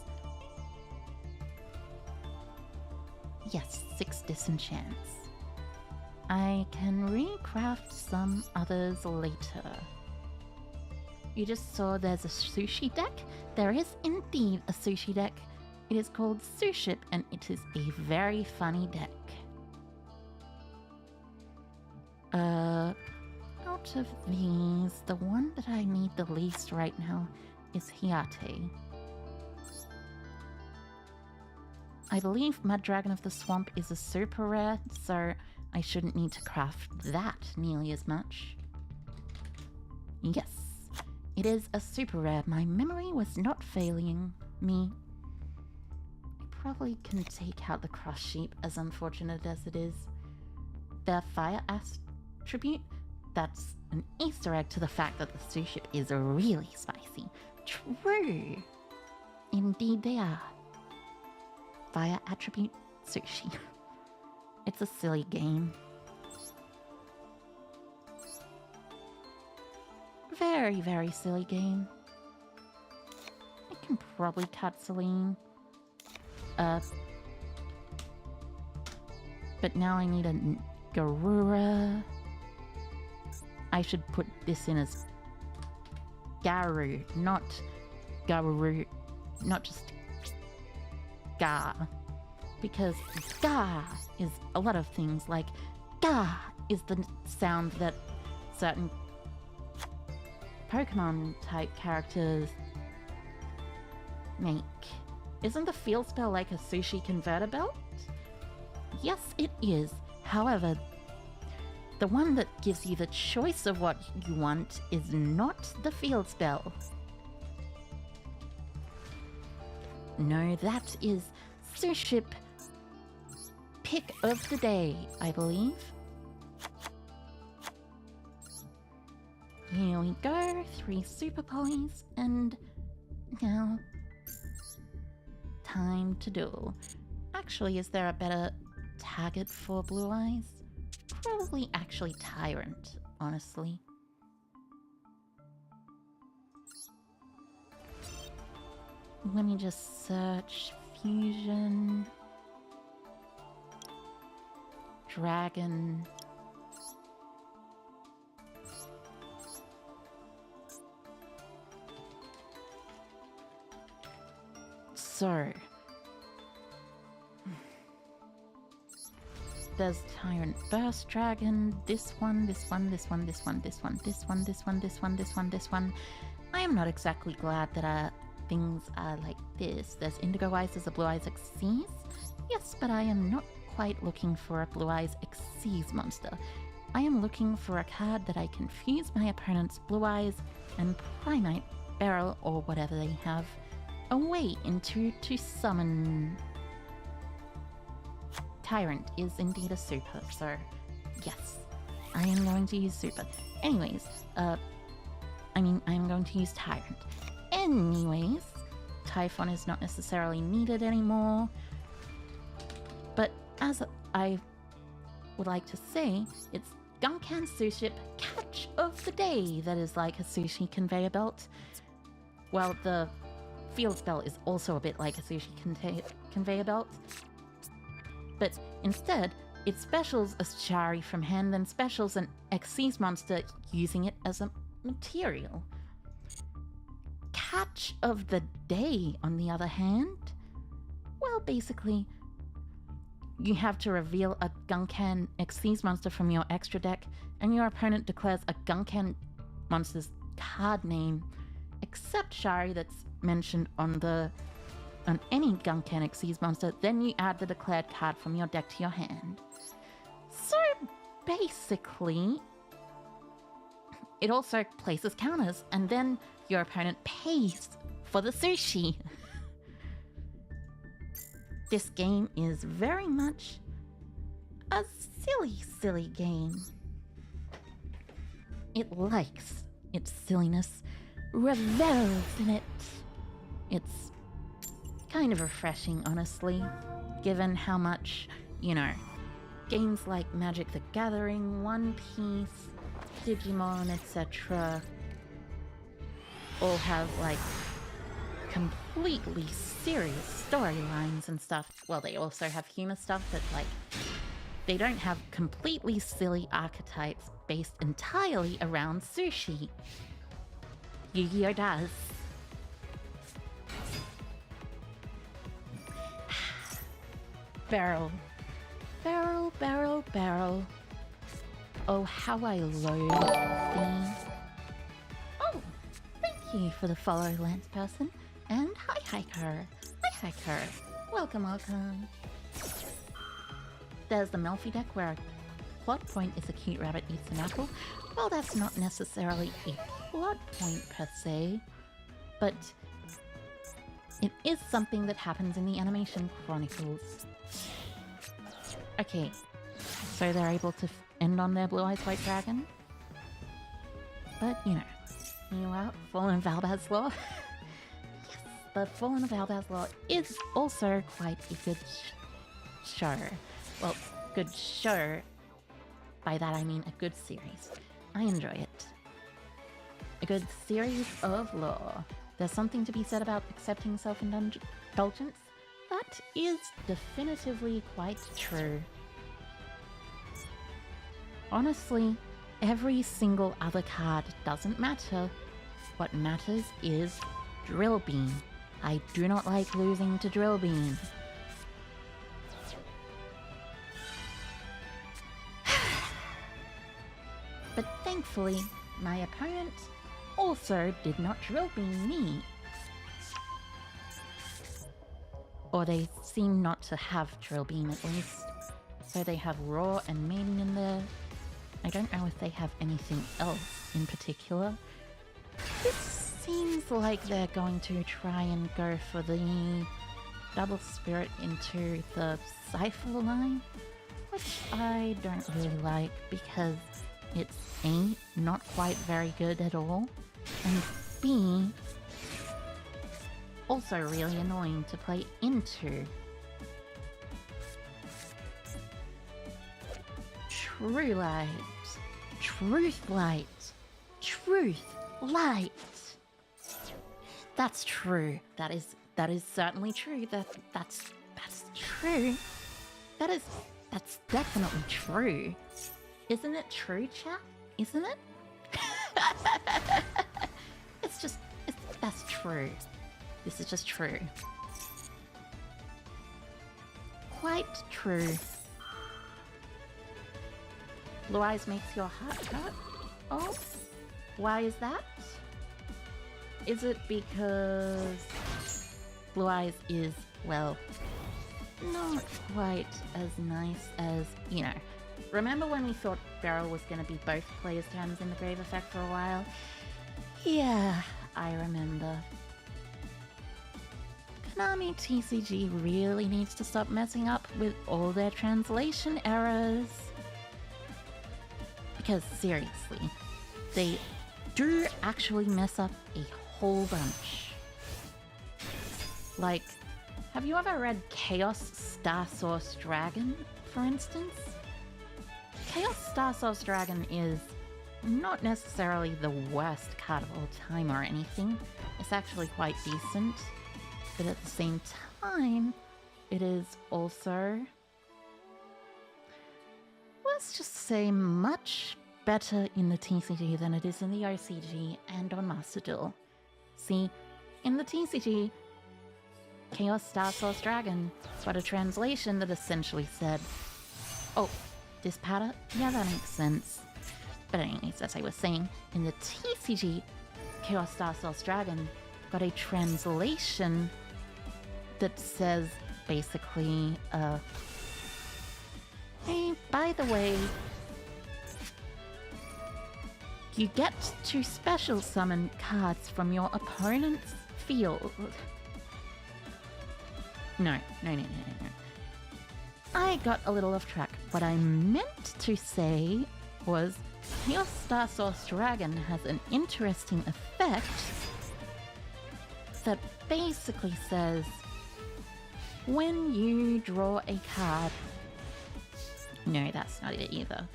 Yes, 6 disenchants. I can recraft some others later. You just saw there's a sushi deck? There is indeed a sushi deck. It is called Suship, and it is a very funny deck. Out of these, the one that I need the least right now is Hiate. I believe Mud Dragon of the Swamp is a super rare, so I shouldn't need to craft that nearly as much. Yes, it is a super rare. My memory was not failing me probably can take out the cross sheep, as unfortunate as it is. Their fire attribute, that's an Easter egg to the fact that the sushi is really spicy. True! Indeed they are. Fire attribute sushi. It's a silly game. Very, very silly game. I can probably cut Celine. But now I need a Garura. I should put this in as Garu, not Garuru, not just Ga. Because Ga is a lot of things, like Ga is the sound that certain Pokemon type characters make. Isn't the field spell like a sushi converter belt? Yes, it is. However, the one that gives you the choice of what you want is not the field spell. No, that is Suship pick of the day, I believe. Here we go, 3 super polys, and now time to duel. Actually, is there a better target for Blue Eyes? Probably actually Tyrant, honestly. Let me just search Fusion, Dragon. So, there's Tyrant Burst Dragon, this one, this one, this one, this one, this one, this one, this one, this one, this one, this one. I am not exactly glad that things are like this. There's Indigo Eyes, there's a Blue Eyes Xyz. Yes, but I am not quite looking for a Blue Eyes Xyz monster. I am looking for a card that I can fuse my opponent's Blue Eyes and Primate, Barrel, or whatever they have away into to summon. Tyrant is indeed a super, so yes, I am going to use super. Anyways, I am going to use Tyrant. Anyways, Typhon is not necessarily needed anymore, but as I would like to say, it's Gunkan Suship catch of the day that is like a sushi conveyor belt. Well, the field spell is also a bit like a sushi conveyor belt, but instead it specials a Shari from hand, then specials an Xyz monster using it as a material. Catch of the day, on the other hand, well, basically, you have to reveal a Gunkan Xyz monster from your extra deck, and your opponent declares a Gunkan monster's card name, except Shari that's mentioned on any Gunkan Xyz monster, then you add the declared card from your deck to your hand. So basically, it also places counters, and then your opponent pays for the sushi. This game is very much a silly, silly game. It likes its silliness, revels in it. It's kind of refreshing, honestly, given how much, games like Magic the Gathering, One Piece, Digimon, etc. all have, completely serious storylines and stuff. Well, they also have humor stuff, but, they don't have completely silly archetypes based entirely around sushi. Yu-Gi-Oh! Does. Barrel. Barrel, barrel, barrel. Oh, how I loathe these. Oh, thank you for the follow, Lance person. And hi, Hiker. Hi, Hiker. Welcome, welcome. There's the Melfi deck where a plot point is a cute rabbit eats an apple. Well, that's not necessarily a plot point per se, but It is something that happens in the Animation Chronicles. Okay, so they're able to end on their Blue Eyes White Dragon. But, you know, meanwhile, Fallen of Albaz-Law. Yes, the Fallen of Albaz-Law is also quite a good show. Well, good show. By that I mean a good series. I enjoy it. A good series of lore. There's something to be said about accepting self-indulgence. That is definitively quite true. Honestly, every single other card doesn't matter. What matters is Drill Beam. I do not like losing to Drill Beam. But thankfully, my opponent also did not Drill Beam me. Or they seem not to have Drill Beam at least. So they have Roar and Maiden in there. I don't know if they have anything else in particular. This seems like they're going to try and go for the Double Spirit into the Cypher line, which I don't really like because it's A, not quite very good at all, and B, also really annoying to play into. True Light. Truth Light. Truth Light. That's true. That is certainly true. That's true. That's definitely true. Isn't it true, chat? Isn't it? That's true. This is just true. Quite true. Blue Eyes makes your heart hurt? Oh, why is that? Is it because Blue Eyes is, well, not quite as nice as, you know. Remember when we thought Beryl was going to be both players' turns in the Grave Effect for a while? Yeah, I remember. Konami TCG really needs to stop messing up with all their translation errors. Because seriously, they do actually mess up a whole bunch. Like, have you ever read Chaos Star Source Dragon, for instance? Chaos Star Source Dragon is not necessarily the worst card of all time or anything. It's actually quite decent. But at the same time, it is also, let's just say, much better in the TCG than it is in the OCG and on Master Duel. See, in the TCG, Chaos Star Source Dragon got a translation that essentially said, oh, this pattern? Yeah, that makes sense. But anyways, as I was saying, in the TCG, Chaos Star Source Dragon got a translation that says, basically, hey, by the way, you get to special summon cards from your opponent's field. No. I got a little off track. What I meant to say was Chaos Star Source Dragon has an interesting effect that basically says when you draw a card... No, that's not it either.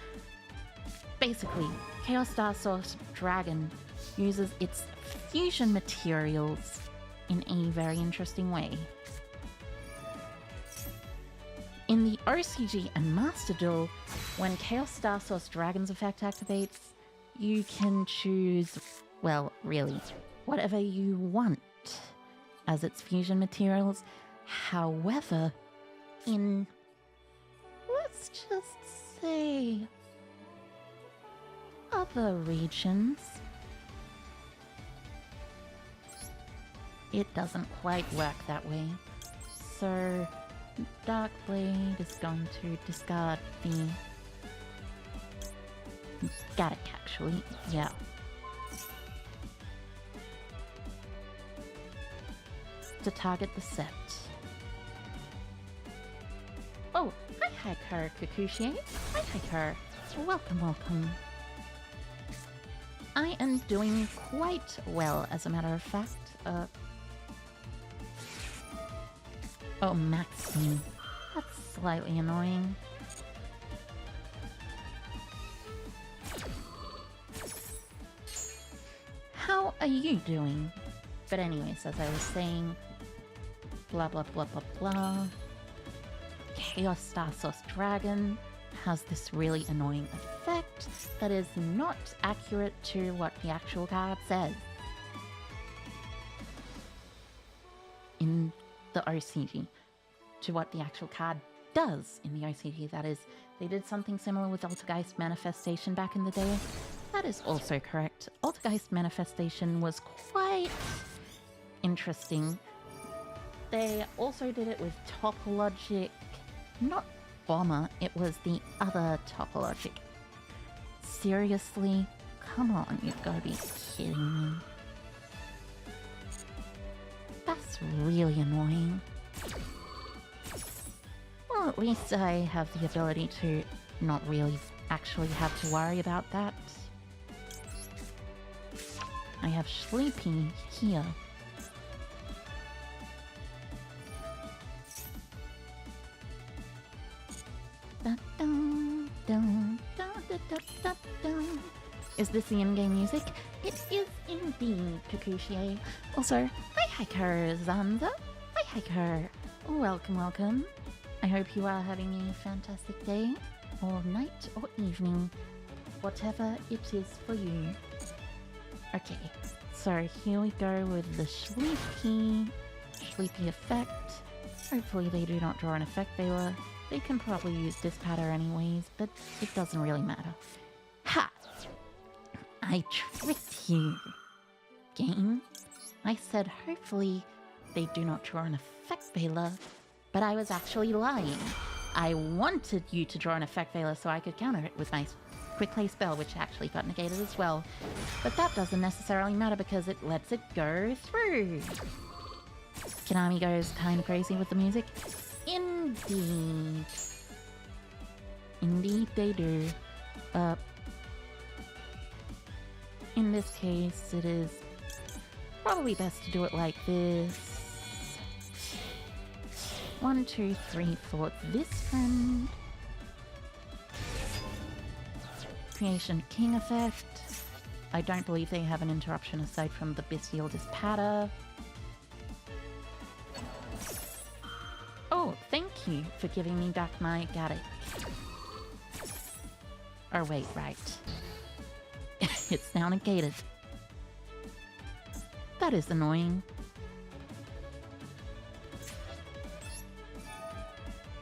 Basically, Chaos Star Source Dragon uses its fusion materials in a very interesting way. In the OCG and Master Duel, when Chaos Star Source Dragon's effect activates, you can choose, well, really, whatever you want as its fusion materials. However, in, let's just say, other regions, it doesn't quite work that way. So Darkblade is going to discard the Gaddock, actually, yeah. to target the set. Oh, hi Hiker Kikuchi. Hi Hiker. Welcome, welcome. I am doing quite well, as a matter of fact. Oh, Maxine. That's slightly annoying. How are you doing? But anyways, as I was saying, blah blah blah blah blah. Chaos Star Source Dragon has this really annoying effect that is not accurate to what the actual card says in the OCG, to what the actual card does in the OCG. That is, they did something similar with Altergeist Manifestation back in the day. That is also correct. Altergeist Manifestation was quite interesting. They also did it with Topologic, not Bomber, it was the other Topologic. Seriously? Come on, you've got to be kidding me. That's really annoying. Well, at least I have the ability to not really actually have to worry about that. I have Sleepy here. Is this the in-game music? It is indeed, Kikuchi. Also, hi Hiker Zanza. Hi Hiker. Welcome, welcome. I hope you are having a fantastic day, or night, or evening. Whatever it is for you. Okay, so here we go with the Sleepy effect. Hopefully they do not draw an effect veiler. They can probably use Dispatter anyways, but it doesn't really matter. Ha! I tricked you, game. I said hopefully they do not draw an effect veiler, but I was actually lying. I wanted you to draw an effect veiler so I could counter it with my quick play spell, which actually got negated as well. But that doesn't necessarily matter because it lets it go through. Konami goes kind of crazy with the music. Indeed. Indeed they do. In this case, it is probably best to do it like this. 1, 2, 3 for this friend. Creation King effect. I don't believe they have an interruption aside from the Bestial Dispatter. Oh, thank you for giving me back my Gaddick. Oh wait, right. It's now negated. That is annoying.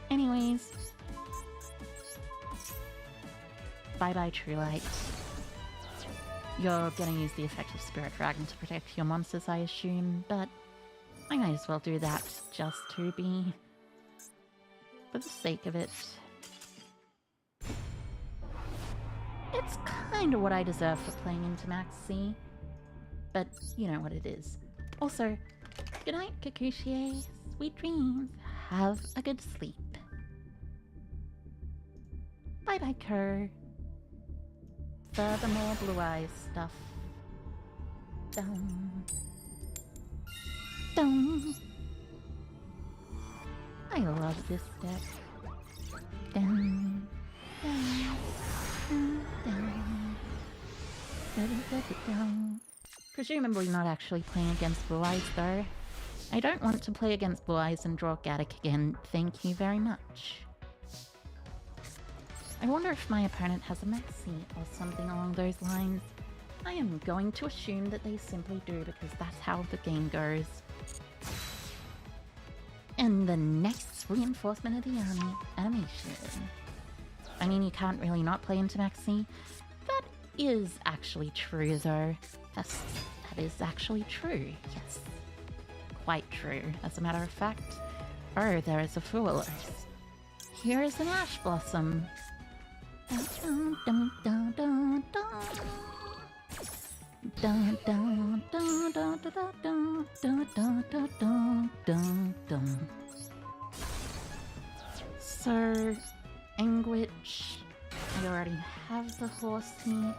Anyways. Bye-bye, True Light. You're gonna use the effect of Spirit Dragon to protect your monsters, I assume, but I might as well do that just to be... for the sake of it. It's kind of what I deserve for playing into Max C, but you know what it is. Also, good night, Kikuchi. Sweet dreams. Have a good sleep. Bye-bye, Kerr. Furthermore, Blue Eyes stuff. Dum. Dum. I love this deck. Dum. Dum. Dum. Dum. Dum. Dum. Presumably not actually playing against Blue Eyes, though. I don't want to play against Blue Eyes and draw Gaddick again, thank you very much. I wonder if my opponent has a Maxi or something along those lines. I am going to assume that they simply do because that's how the game goes. And the next reinforcement of the army, animation. I mean, you can't really not play into Maxi. That is actually true, though. That is actually true, yes. Quite true, as a matter of fact. Oh, there is a Fool Alert. Here is an Ash Blossom. Dun, dun, dun, dun, dun. Dun, dun, dun, dun, dun, dun, dun, dun, dun, dun, dun, dun. So, Anguich, I already have the horsey,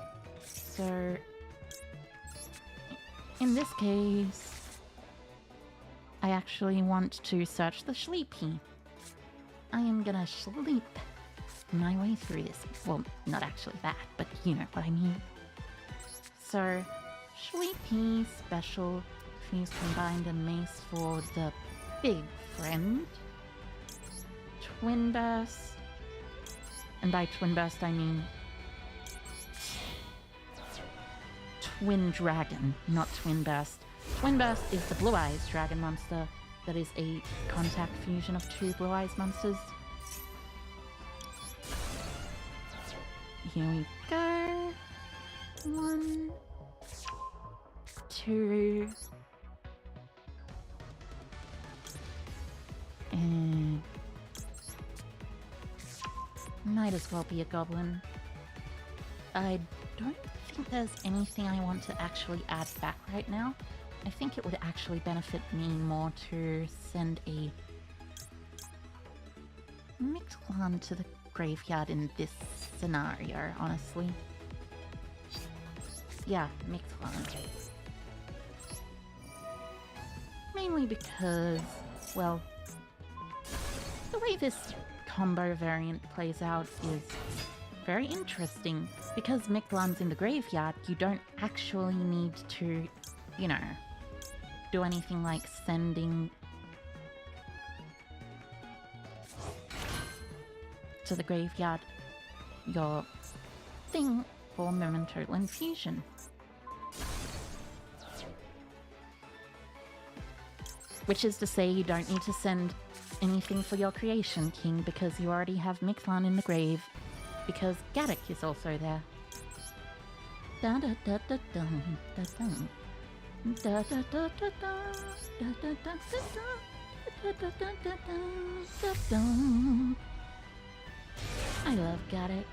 so in this case, I actually want to search the sleepy. I am gonna sleep my way through this. Well, not actually that, but you know what I mean. So, sleepy special, fuse combined and mace for the big friend. Twin burst, and by twin burst I mean twin dragon, not twin burst. Twin burst is the blue eyes dragon monster that is a contact fusion of two blue eyes monsters. Here we go. 1, 2, and might as well be a goblin. I don't think there's anything I want to actually add back right now. I think it would actually benefit me more to send a Mixclan to the graveyard in this scenario, honestly. Yeah, Mixclan. Mainly because, well, the way this combo variant plays out is very interesting. Because Mixclan's in the graveyard, you don't actually need to, you know, do anything like sending to the graveyard your thing for Memento infusion. Which is to say you don't need to send anything for your Creation King because you already have Mixclan in the grave, because Gaddock is also there. Da da da da dum da dum. Da da da da da da da da da da da da da da. I love Gaddock.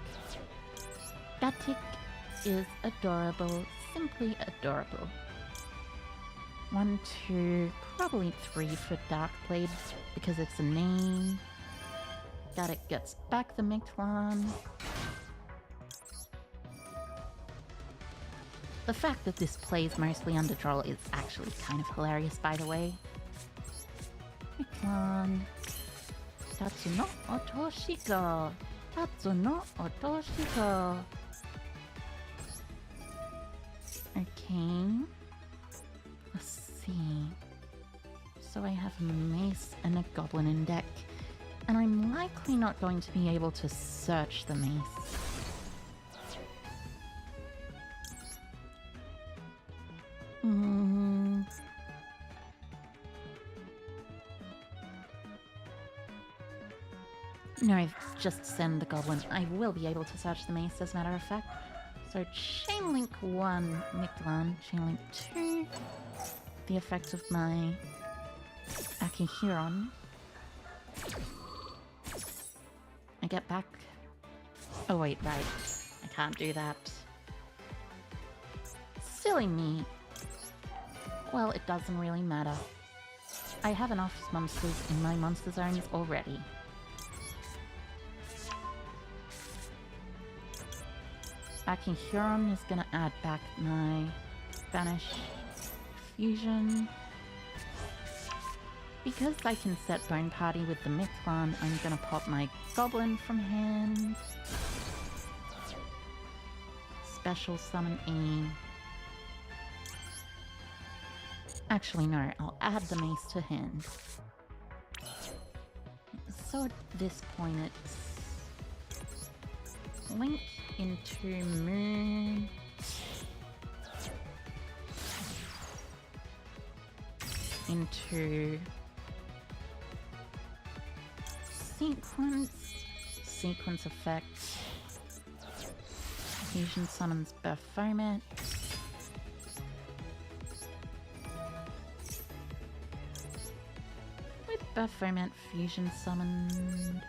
Gaddock is adorable, simply adorable. 1, 2, probably 3 for Darkblade because it's a name. Gaddock gets back the Mixclan. The fact that this plays mostly under Droll is actually kind of hilarious, by the way. Mixclan. Tatsu no otoshiko. Tatsu no otoshiko. Okay. Let's see. So I have a mace and a goblin in deck. And I'm likely not going to be able to search the mace. No, just send the goblin. I will be able to search the mace, as a matter of fact. So Chainlink 1, Mixclan. Chainlink 2, the effect of my Akihiron. I get back... Oh wait, right. I can't do that. Silly me. Well, it doesn't really matter. I have enough monsters in my monster zones already. Akihiron is gonna add back my Spanish fusion. Because I can set Bone Party with the Mixclan, I'm gonna pop my Goblin from hand. Special summon a... Actually, no, I'll add the mace to hand. So at this point it's... Link into Moon. Into... Sequence effect. Fusion summons Baphomet. With Baphomet fusion summoned,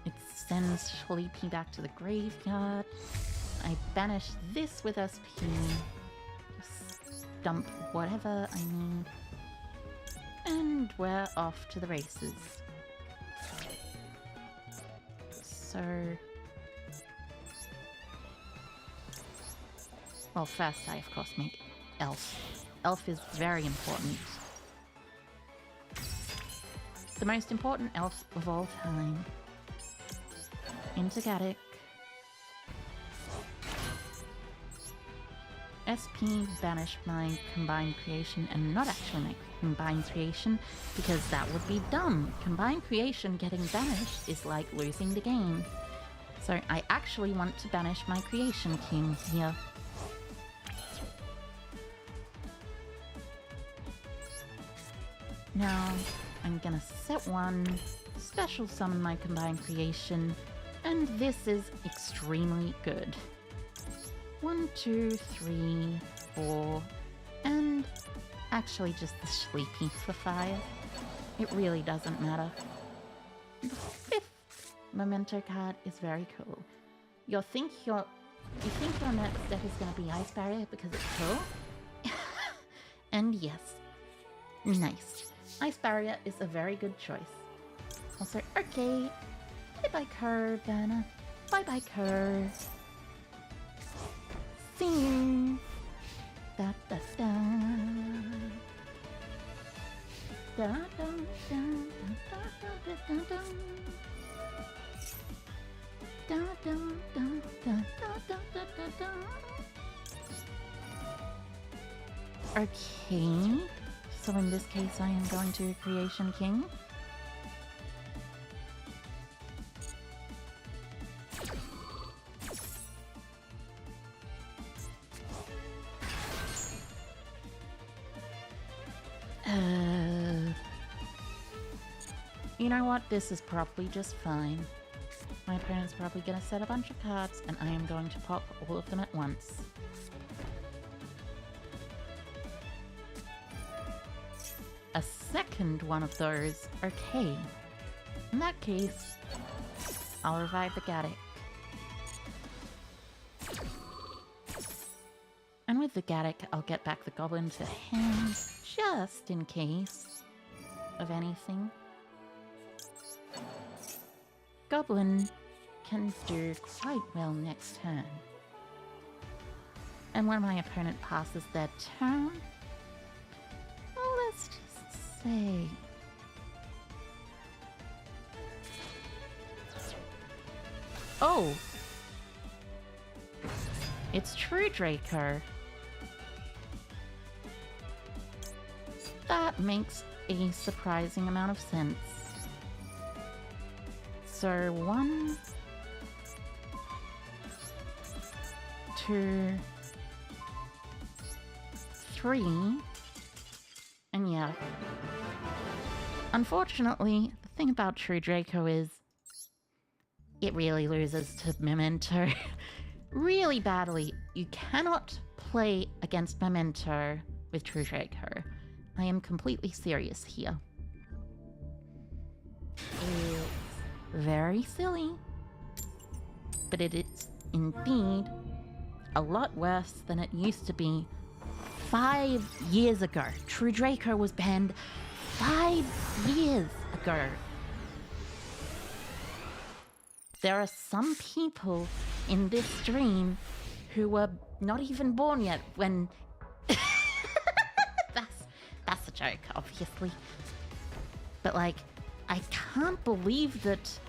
it sends Sleepy back to the graveyard. I I banish this with SP. Just dump whatever I need. And we're off to the races. So... well, first I, of course, make Elf. Elf is very important. The most important elf of all time. Into Gaddock. SP banish my combined creation, and not actually my combined creation, because that would be dumb. Combined creation getting banished is like losing the game. So I actually want to banish my creation king here. Now I'm gonna set one, special summon my combined creation, and this is extremely good. 1, 2, 3, 4, and actually just the Sleepy for fire. It really doesn't matter. The 5th Memento card is very cool. You think your next deck is going to be Ice Barrier because it's cool? And yes, nice. Ice Barrier is a very good choice. Also, okay. Bye-bye, Kerr, Banner. Bye-bye, Kerr. See you. Da da da. Da da da da da da da. Da da da da da da da. Okay. So in this case, I am going to Creation King. You know what? This is probably just fine. My opponent's probably going to set a bunch of cards, and I am going to pop all of them at once. A second one of those. Okay. In that case, I'll revive the Gaddock. And with the Gaddock, I'll get back the Goblin to hand, just in case of anything. Goblin can do quite well next turn. And when my opponent passes their turn, well, let's just say... oh! It's True Draco. That makes a surprising amount of sense. So 1, 2, 3, and yeah. Unfortunately, the thing about True Draco is it really loses to Memento really badly. You cannot play against Memento with True Draco. I am completely serious here. Very silly, but it is indeed a lot worse than it used to be 5 years ago. True Draco was banned 5 years ago. There are some people in this stream who were not even born yet when... that's a joke, obviously. But like, I can't believe that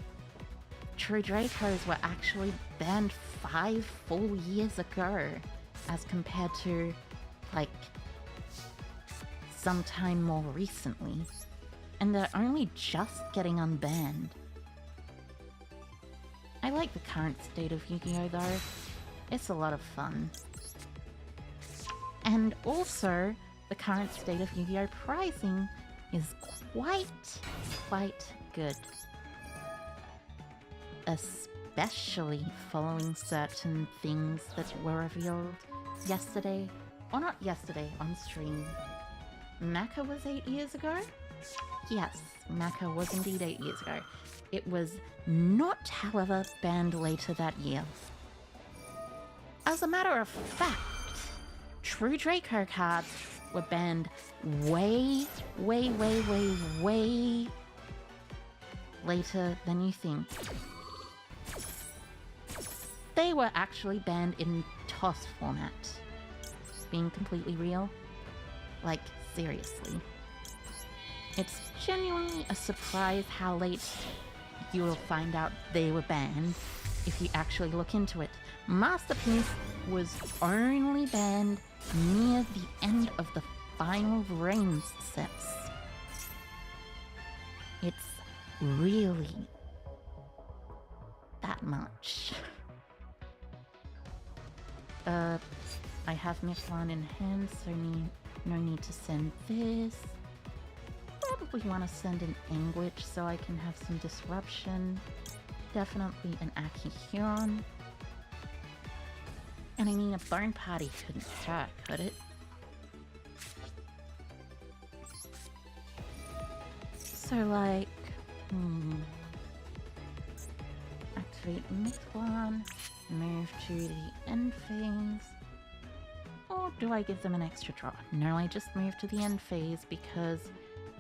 True Dracos were actually banned 5 full years ago, as compared to, like, sometime more recently. And they're only just getting unbanned. I like the current state of Yu-Gi-Oh! Though. It's a lot of fun. And also, the current state of Yu-Gi-Oh! Pricing is quite good. Especially following certain things that were revealed yesterday, or not yesterday, on stream. Maka was 8 years ago? Yes, Maka was indeed 8 years ago. It was not, however, banned later that year. As a matter of fact, True Draco cards were banned way later than you think. They were actually banned in TOS format. Being completely real. Like, seriously. It's genuinely a surprise how late you will find out they were banned if you actually look into it. Masterpiece was only banned near the end of the final Reigns sets. It's really that much. I have Mifflin in hand, so no need to send this. Probably want to send an Anguish so I can have some disruption. Definitely an Aki Huron. And I mean, a Bone Party couldn't hurt, could it? So like, activate Mifflin, move to the end phase. Or do I give them an extra draw? No, I just move to the end phase because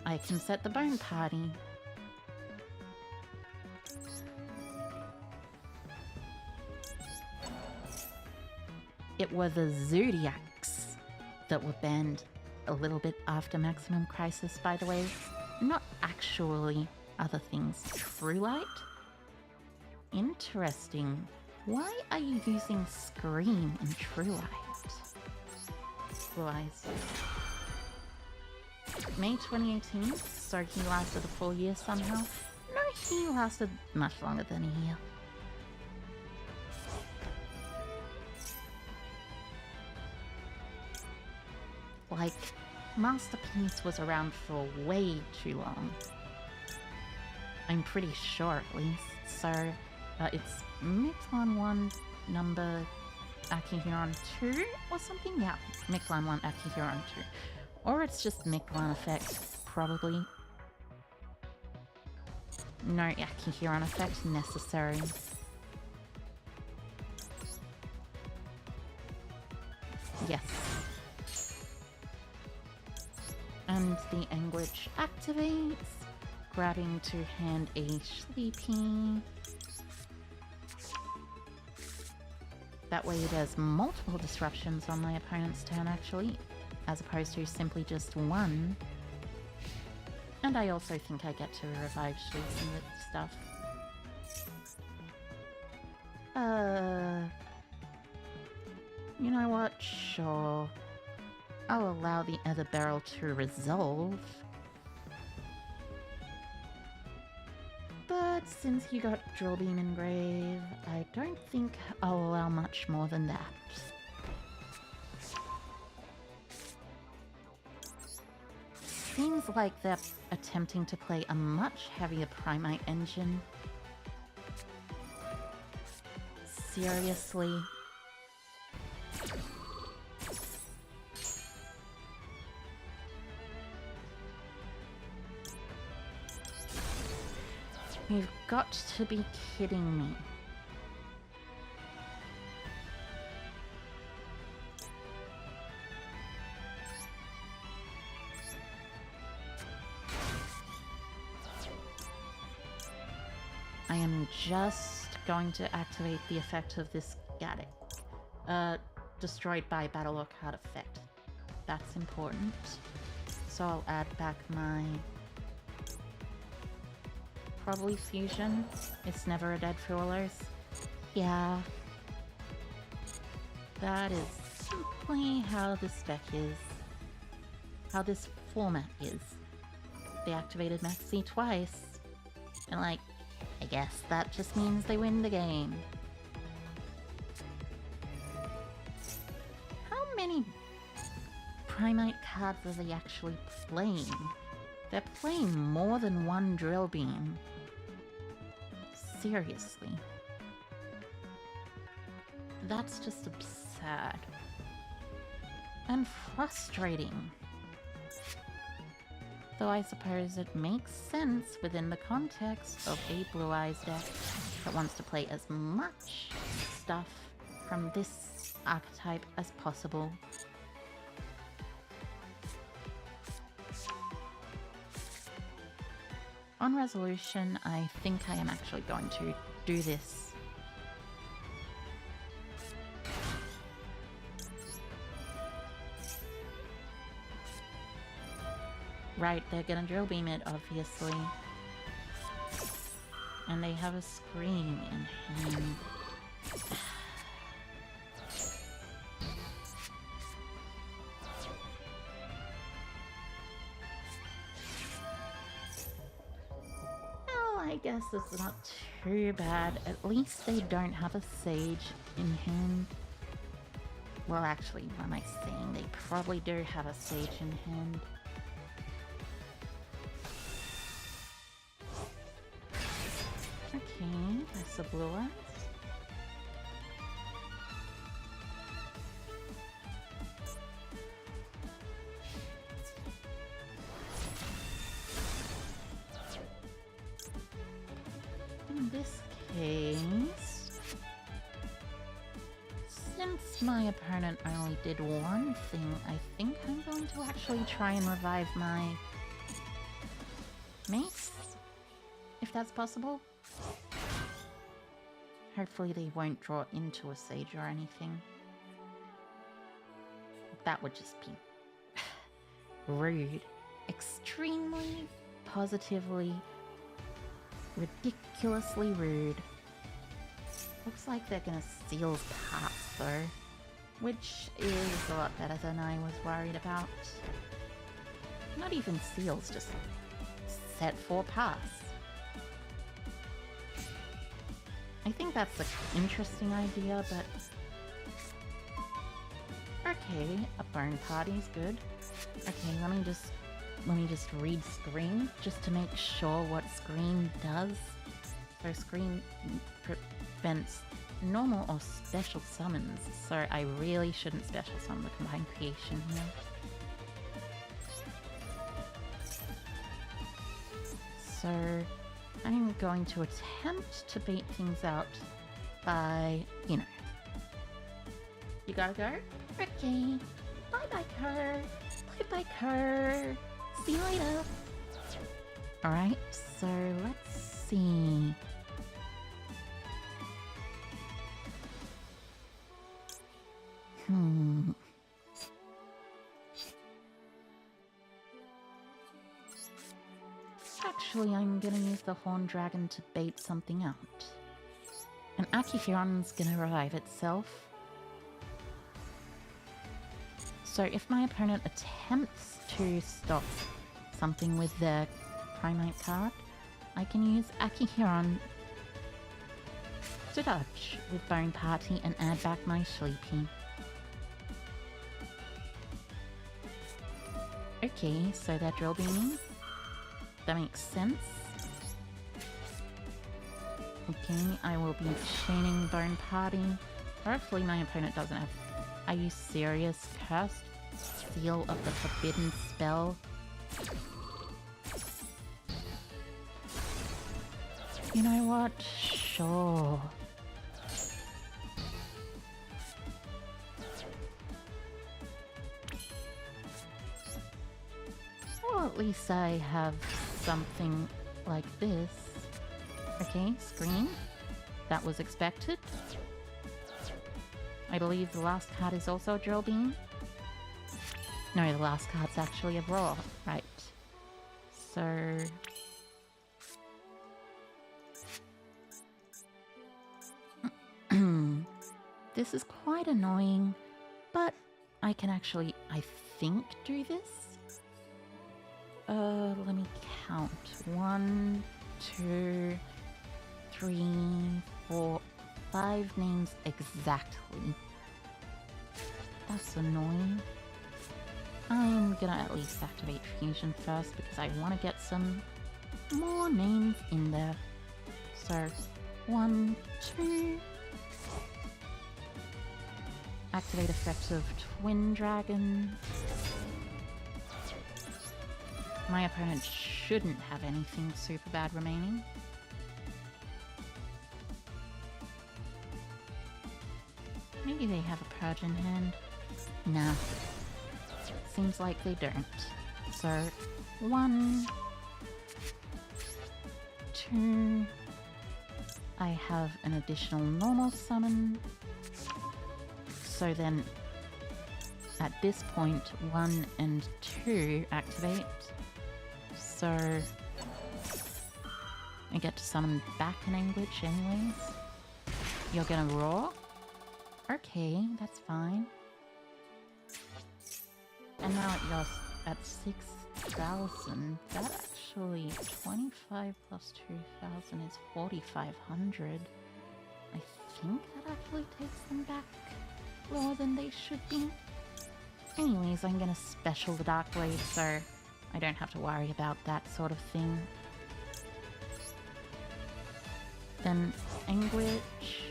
I can set the Bone Party. It were the Zodiacs that were banned a little bit after Maximum Crisis, by the way. Not actually other things. True Light? Interesting. Why are you using Scream in True Light? Blue Eyes. May 2018, so he lasted a full year somehow. No, he lasted much longer than a year. Like, Masterpiece was around for way too long. I'm pretty sure, at least. So, it's Mictlan 1, number Akihuron 2 or something? Yeah, Mictlan 1, Akihuron 2. Or it's just Mictlan effect, probably. No Akihuron effect necessary. Yes. And the Anguish activates, grabbing to hand a Sleepy. That way it does multiple disruptions on my opponent's turn, actually, as opposed to simply just one. And I also think I get to revive Shoots and stuff. You know what? Sure. I'll allow the other barrel to resolve. But since you got Drill Beam Engrave, I don't think I'll allow much more than that. Seems like they're attempting to play a much heavier Primite engine. Seriously? You've got to be kidding me. I am just going to activate the effect of this Gaddick. Destroyed by battle or card effect. That's important. So I'll add back my... probably Fusion. It's never a dead Furlers. Yeah. That is simply how this deck is. How this format is. They activated Maxi twice. And like, I guess that just means they win the game. How many Primite cards are they actually playing? They're playing more than one Drill Beam. Seriously. That's just absurd. And frustrating. Though I suppose it makes sense within the context of a Blue Eyes deck that wants to play as much stuff from this archetype as possible. On resolution, I think I am actually going to do this. Right, they're gonna drill beam it, obviously. And they have a screen in hand. Well, I guess it's not too bad. At least they don't have a sage in hand. Well, actually, what am I saying? They probably do have a sage in hand. Okay, that's a blower. In this case, since my opponent only did one thing, I think I'm going to actually try and revive my mace, if that's possible. Hopefully they won't draw into a sage or anything. That would just be rude. Extremely, positively, ridiculously rude. Looks like they're gonna seal pass though, which is a lot better than I was worried about. Not even seals, just set for pass. I think that's an interesting idea, but okay, a burn party's good. Okay, let me just read screen just to make sure what screen does. So screen prevents normal or special summons, so I really shouldn't special summon the combined creation here. So I'm going to attempt to beat things out by, you know. You gotta go? Okay. Bye-bye, Kerr. Bye-bye, Kerr. See you later. Alright, so let's see. Actually, I'm gonna use the Horn Dragon to bait something out. And Akihiron's gonna revive itself. So if my opponent attempts to stop something with their Primate card, I can use Akihiron to dodge with Bone Party and add back my Sleepy. Okay, so they're drill beaming. That makes sense. Okay, I will be chaining Bone Party. Hopefully my opponent doesn't have... Are you serious? Cursed Seal of the Forbidden Spell? You know what? Sure. Well, at least I have something like this. Okay, screen. That was expected. I believe the last card is also a drill beam. No, the last card's actually a brawl. Right. So... this is quite annoying, but I can actually, I think, do this. Let me count. 1, 2, 3, 4, 5 names exactly. That's annoying. I'm gonna at least activate Fusion first because I want to get some more names in there. So, 1, 2... Activate effect of Twin Dragon. My opponent shouldn't have anything super bad remaining. Maybe they have a purge in hand. Nah. Seems like they don't. So, 1, 2. I have an additional normal summon. So then, at this point, 1 and 2 activate. So, I get to summon back an Anguish anyways. You're gonna roar? Okay, that's fine. And now you're at 6,000. That actually, 25 plus 2,000 is 4,500. I think that actually takes them back lower than they should be. Anyways, I'm gonna special the Dark Blade so I don't have to worry about that sort of thing. Then Anguish.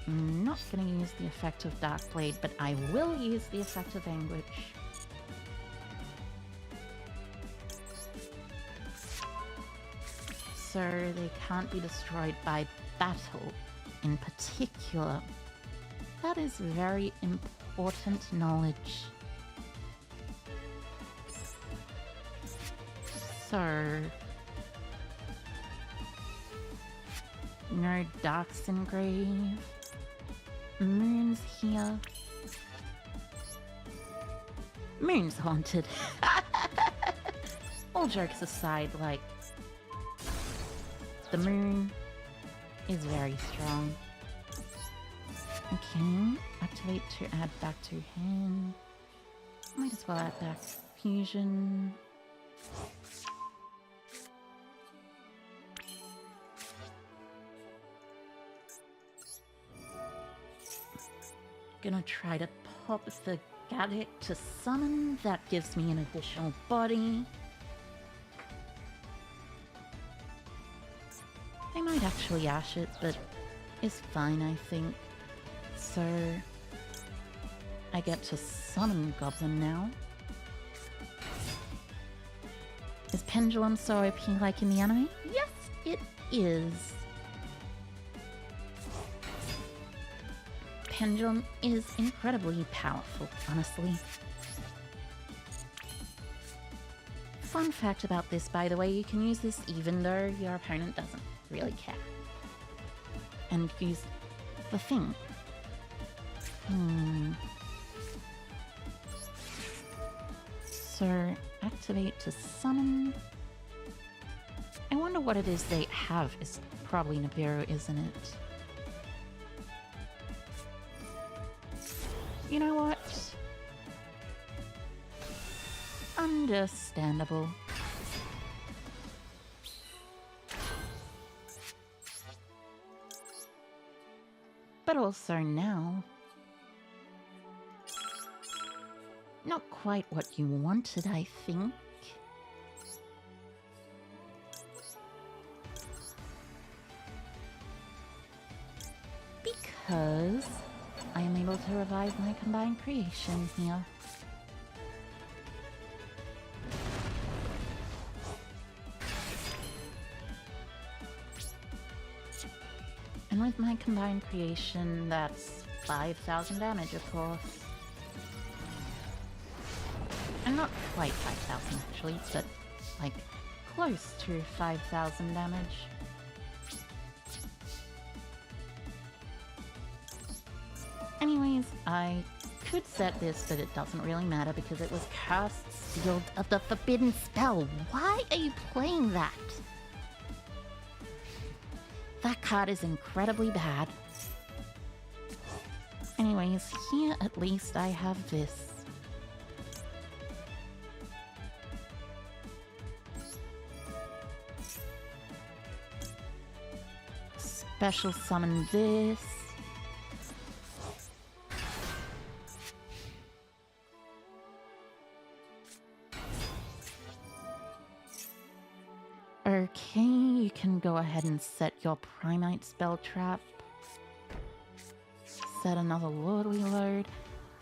I'm not going to use the effect of Dark Blade, but I will use the effect of Anguish. So they can't be destroyed by battle in particular. That is very important knowledge. So... no DOVA-SYNDROME. Moon's here. Moon's haunted. All jokes aside, like, the moon is very strong. Okay, activate to add back to hand. Might as well add back fusion. Gonna try to pop the Gadget to summon. That gives me an additional body. I might actually ash it, but it's fine, I think. So I get to summon Goblin now. Is Pendulum so OP like in the anime? Yes, it is. Pendulum is incredibly powerful, honestly. Fun fact about this, by the way, you can use this even though your opponent doesn't really care. And use the thing. So, activate to summon. I wonder what it is they have. It's probably Nibiru, isn't it? You know what? Understandable. But also now, not quite what you wanted, I think. Because I am able to revive my combined creation here. And with my combined creation, that's 5,000 damage, of course. And not quite 5,000 actually, but like close to 5,000 damage. Anyways, I could set this, but it doesn't really matter because it was cast sealed of the forbidden spell. Why are you playing that? That card is incredibly bad. Anyways, here at least I have this. Special summon this. Okay, you can go ahead and set your Primite spell trap. Set another Lord Reload.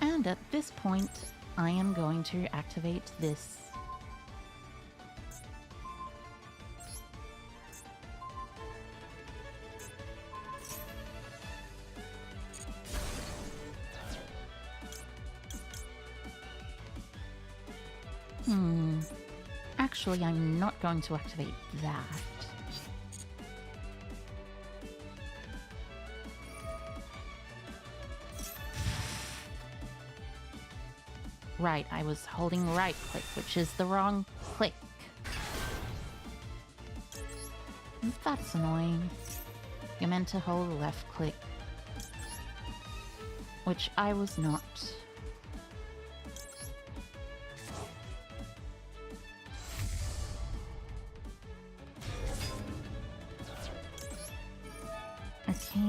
And at this point, I am going to activate this. Actually, I'm not going to activate that. Right, I was holding right click, which is the wrong click. That's annoying. You're meant to hold left click, which I was not. Okay.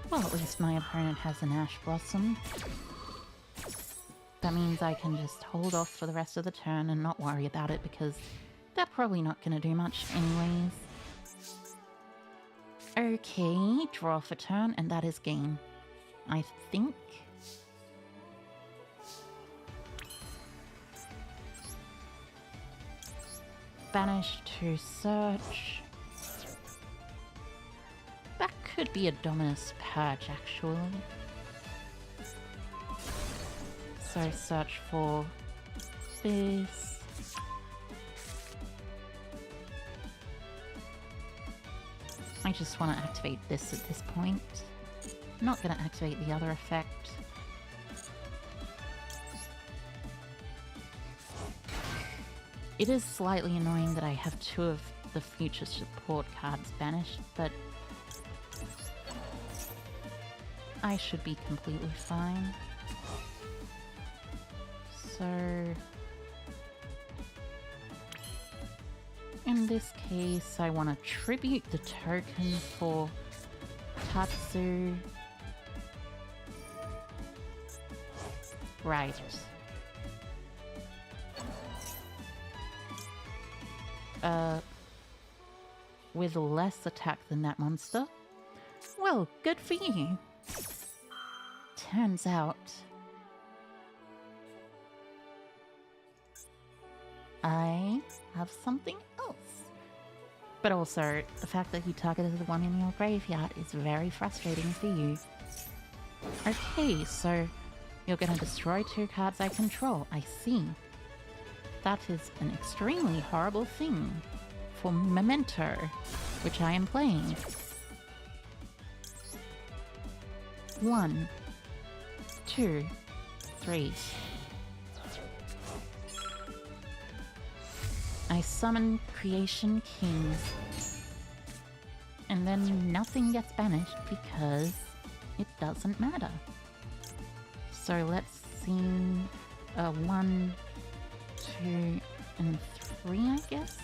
Well, at least my opponent has an Ash Blossom. That means I can just hold off for the rest of the turn and not worry about it because they're probably not going to do much anyways. Okay, draw for turn, and that is game, I think. Banish to search. That could be a Dominus Purge, actually. So search for this. I just want to activate this at this point. I'm not going to activate the other effect. It is slightly annoying that I have two of the future support cards banished, but I should be completely fine. So in this case, I want to tribute the token for Tatsu. Right. With less attack than that monster? Well, good for you. Turns out I have something else. But also, the fact that you targeted the one in your graveyard is very frustrating for you. Okay, so you're gonna destroy two cards I control. I see. That is an extremely horrible thing for Memento, which I am playing. 1, 2, 3. I summon Creation King, and then nothing gets banished because it doesn't matter. So let's see, 1, 2, and 3, I guess?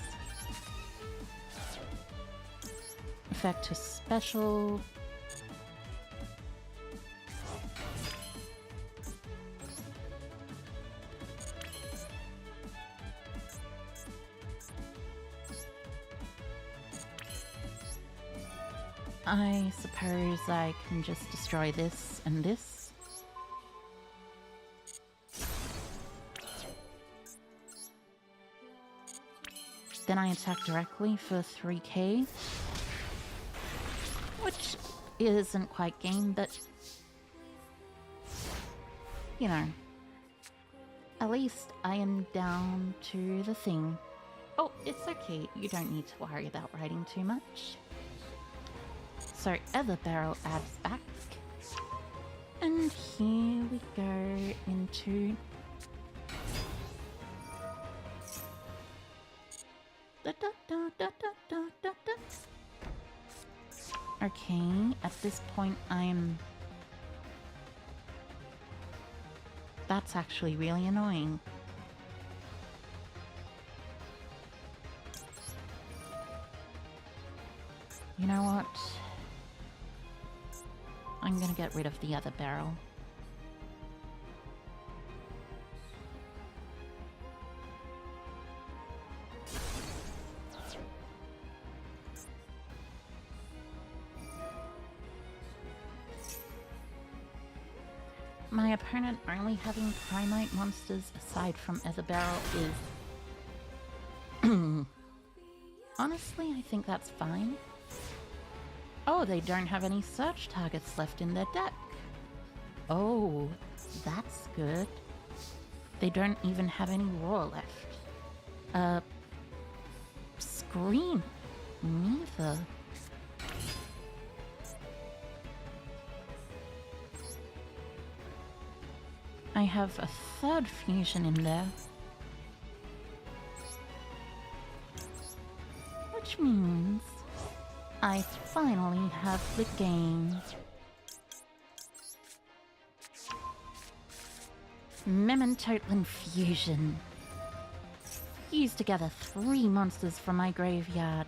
Effect to special. I suppose I can just destroy this and this. Then I attack directly for 3k. Which isn't quite game, but you know, at least I am down to the thing. Oh, it's okay, you don't need to worry about writing too much. So Ether Barrel adds back, and here we go into Okay, at this point that's actually really annoying. You know what? I'm gonna get rid of the other barrel. My opponent only having Primite monsters aside from Ether Barrel is... Honestly, I think that's fine. Oh, they don't have any search targets left in their deck. Oh, that's good. They don't even have any raw left. Scream. Neither. I have a third fusion in there. Which means I finally have the game. Memento fusion. Fuse together 3 monsters from my graveyard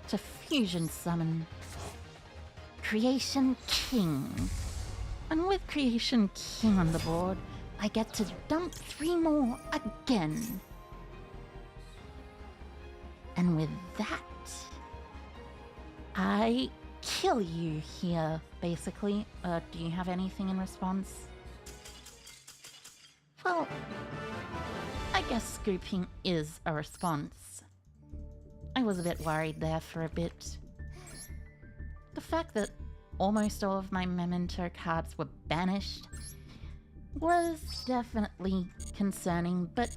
to fusion summon Creation King. And with Creation King on the board, I get to dump 3 more again. And with that, I kill you here, basically. Do you have anything in response? Well, I guess scooping is a response. I was a bit worried there for a bit. The fact that almost all of my Memento cards were banished was definitely concerning, but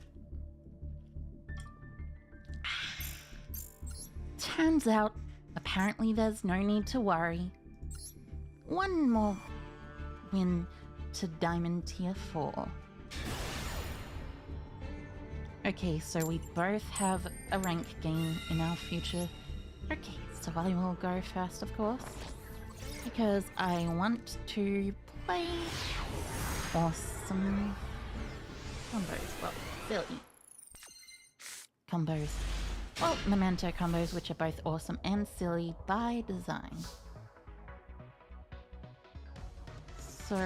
turns out apparently there's no need to worry. One more win to Diamond Tier 4. Okay, so we both have a rank game in our future. Okay, so I will go first, of course, because I want to play awesome combos. Well, silly combos. Well, Memento combos, which are both awesome and silly by design. So,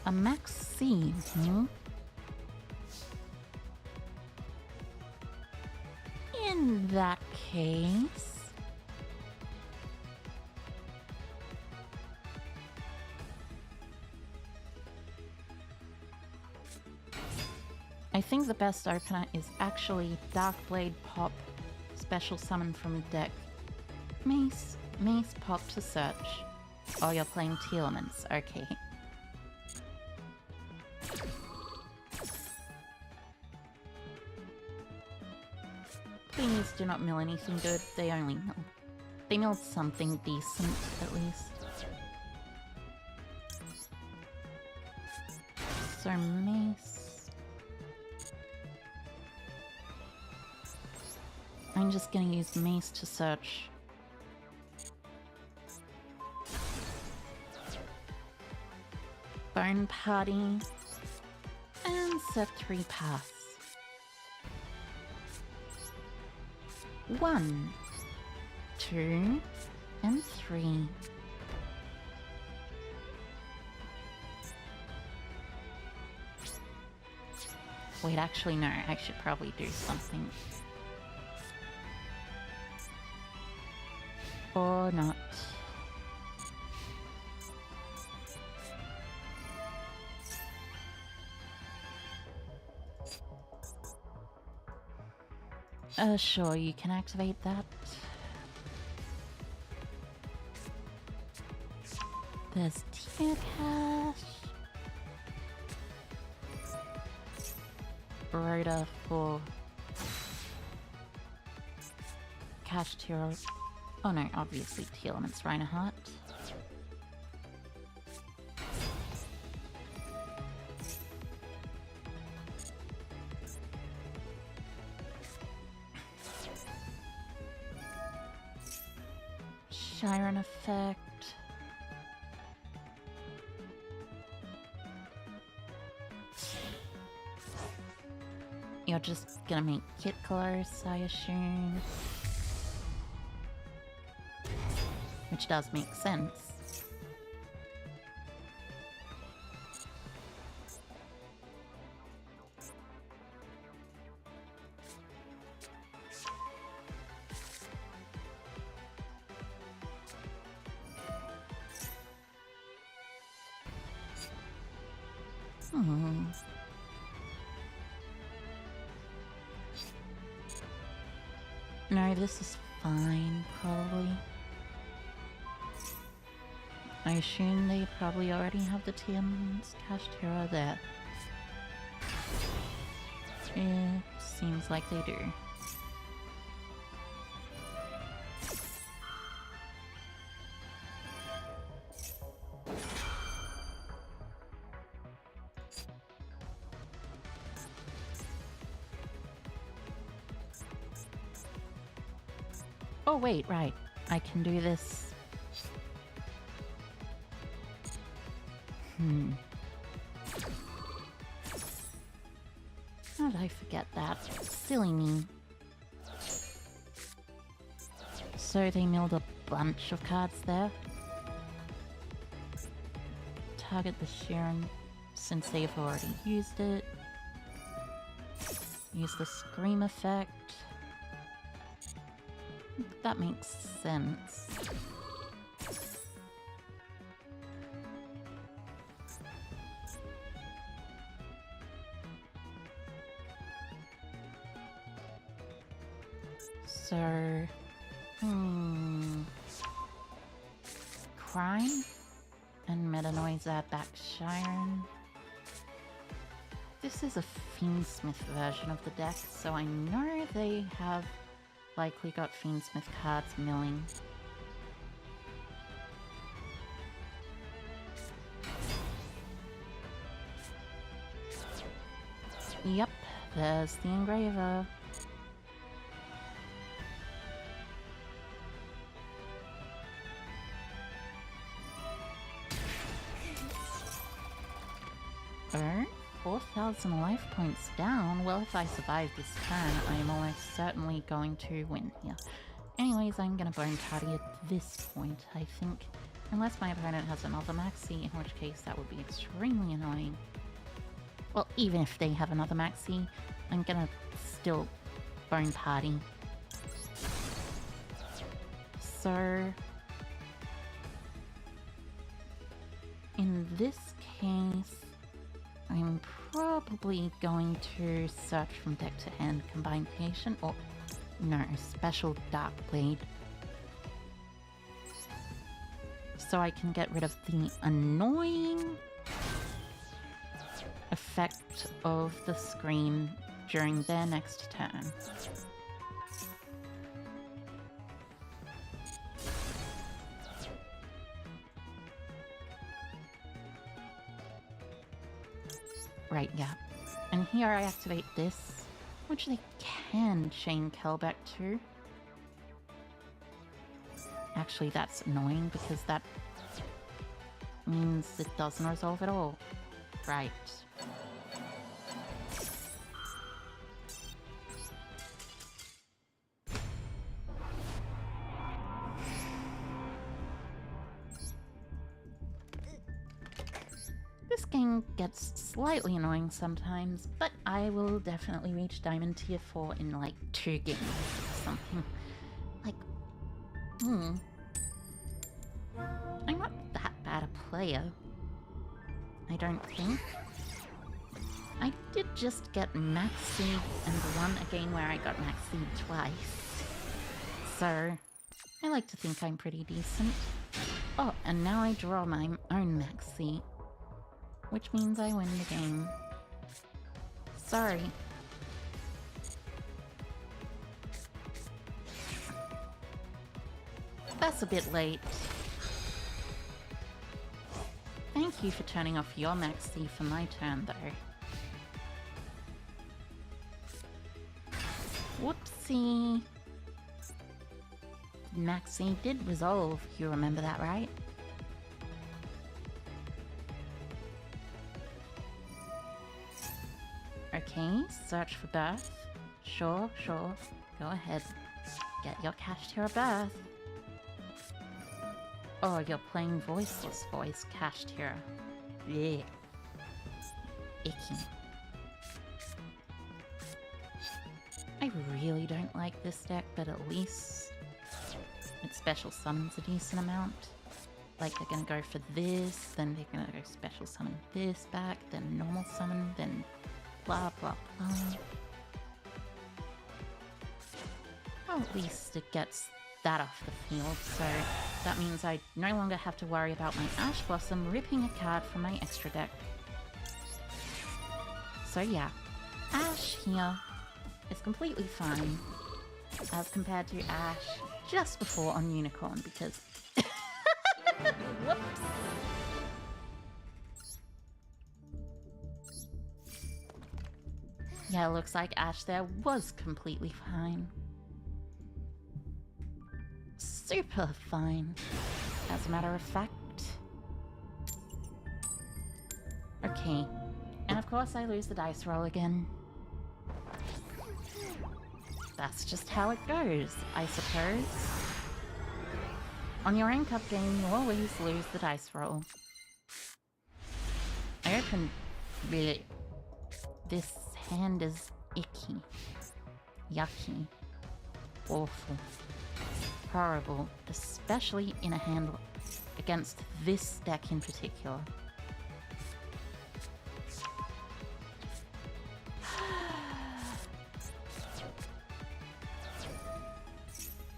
a max C, In that case... I think the best opener is actually Darkblade Pop, special summon from the deck. Mace Pop to search. Oh, you're playing Telements, okay. Please do not mill anything good, they only mill. They milled something decent, at least. So Mace... I'm just gonna use Mace to search. Bone Party. And set 3 pass. 1, 2, and 3. Wait, actually no, I should probably do something. Or not. Sure, you can activate that. There's Tier Cash. Rhoda for Cash Tier. Oh no, obviously Telements Reinhardt. Chiron effect. You're just gonna make Kit close, I assume. Which does make sense. No, this is fine, probably. I assume they probably already have the TM's cached hero there. It seems like they do. Oh wait, right. I can do this. How did I forget that? Silly me. So they milled a bunch of cards there. Target the Sharon since they've already used it. Use the Scream effect. That makes sense. So, Crime and Meta Noise at back Sharon. This is a Fiendsmith version of the deck, so I know they have likely got Fiendsmith cards milling. Yep, there's the engraver. Oh, 4,000 life points down. Well, if I survive this turn, I am almost certainly going to win here. Anyways, I'm gonna Bone Party at this point, I think. Unless my opponent has another Maxi, in which case that would be extremely annoying. Well, even if they have another Maxi, I'm gonna still Bone Party. So, in this case, I'm probably going to search from deck to hand, Combined Creation, or no, Special Dark Blade. So I can get rid of the annoying effect of the Scream during their next turn. Right, yeah. And here I activate this, which they can chain Kelbeck to. Actually, that's annoying because that means it doesn't resolve at all. Right. This game gets slightly annoying sometimes, but I will definitely reach Diamond Tier 4 in like 2 games or something. Like, I'm not that bad a player, I don't think. I did just get Maxi and won a game where I got Maxi twice. So, I like to think I'm pretty decent. Oh, and now I draw my own Maxi, which means I win the game. Sorry. That's a bit late. Thank you for turning off your Maxi for my turn, though. Whoopsie. Maxi did resolve, you remember that, right? Okay, search for birth. Sure, sure. Go ahead. Get your cached hero birth. Oh, you're playing voiceless voice cached hero. Yeah. Icky. I really don't like this deck, but at least it special summons a decent amount. Like, they're gonna go for this, then they're gonna go special summon this back, then normal summon, then blah blah blah. Well, at least it gets that off the field, so that means I no longer have to worry about my Ash Blossom ripping a card from my extra deck. So yeah, Ash here is completely fine as compared to Ash just before on Unicorn, because whoops. Yeah, looks like Ash there was completely fine. Super fine, as a matter of fact. Okay, and of course I lose the dice roll again. That's just how it goes, I suppose. On your own cup game, you always lose the dice roll. I open... Blech. This hand is icky. Yucky. Awful. Horrible. Especially in a hand against this deck in particular.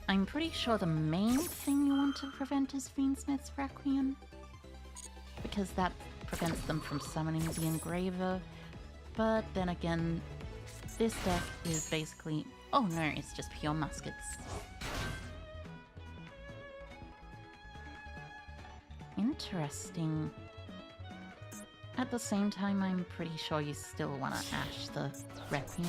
I'm pretty sure the main thing you want to prevent is Fiendsmith's Requiem, because that prevents them from summoning the Engraver, but then again, this deck is basically... oh no, it's just pure muskets. Interesting. At the same time, I'm pretty sure you still want to Ash the Requiem.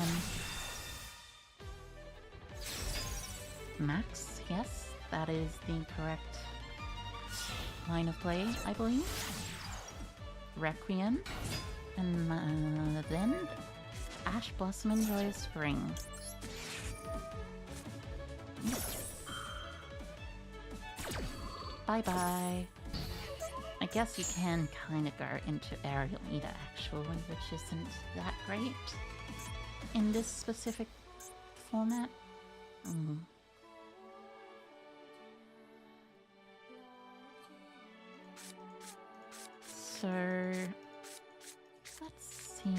Max, yes, that is the correct line of play, I believe. Requiem, and then Ash Blossom enjoys Spring. Bye-bye. I guess you can kind of go into Aerial Eater, actually, which isn't that great in this specific format. So, let's see.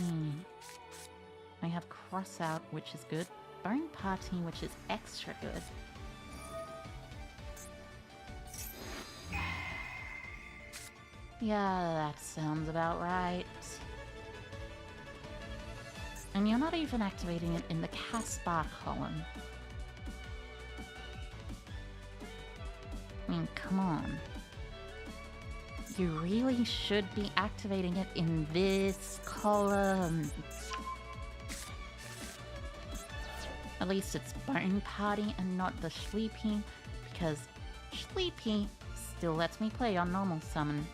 I have Cross Out, which is good. Bone Party, which is extra good. Yeah, that sounds about right. And you're not even activating it in the cast bar column. I mean, come on. You really should be activating it in this column. At least it's Bone Party and not the Sleepy, because Sleepy still lets me play on normal summon.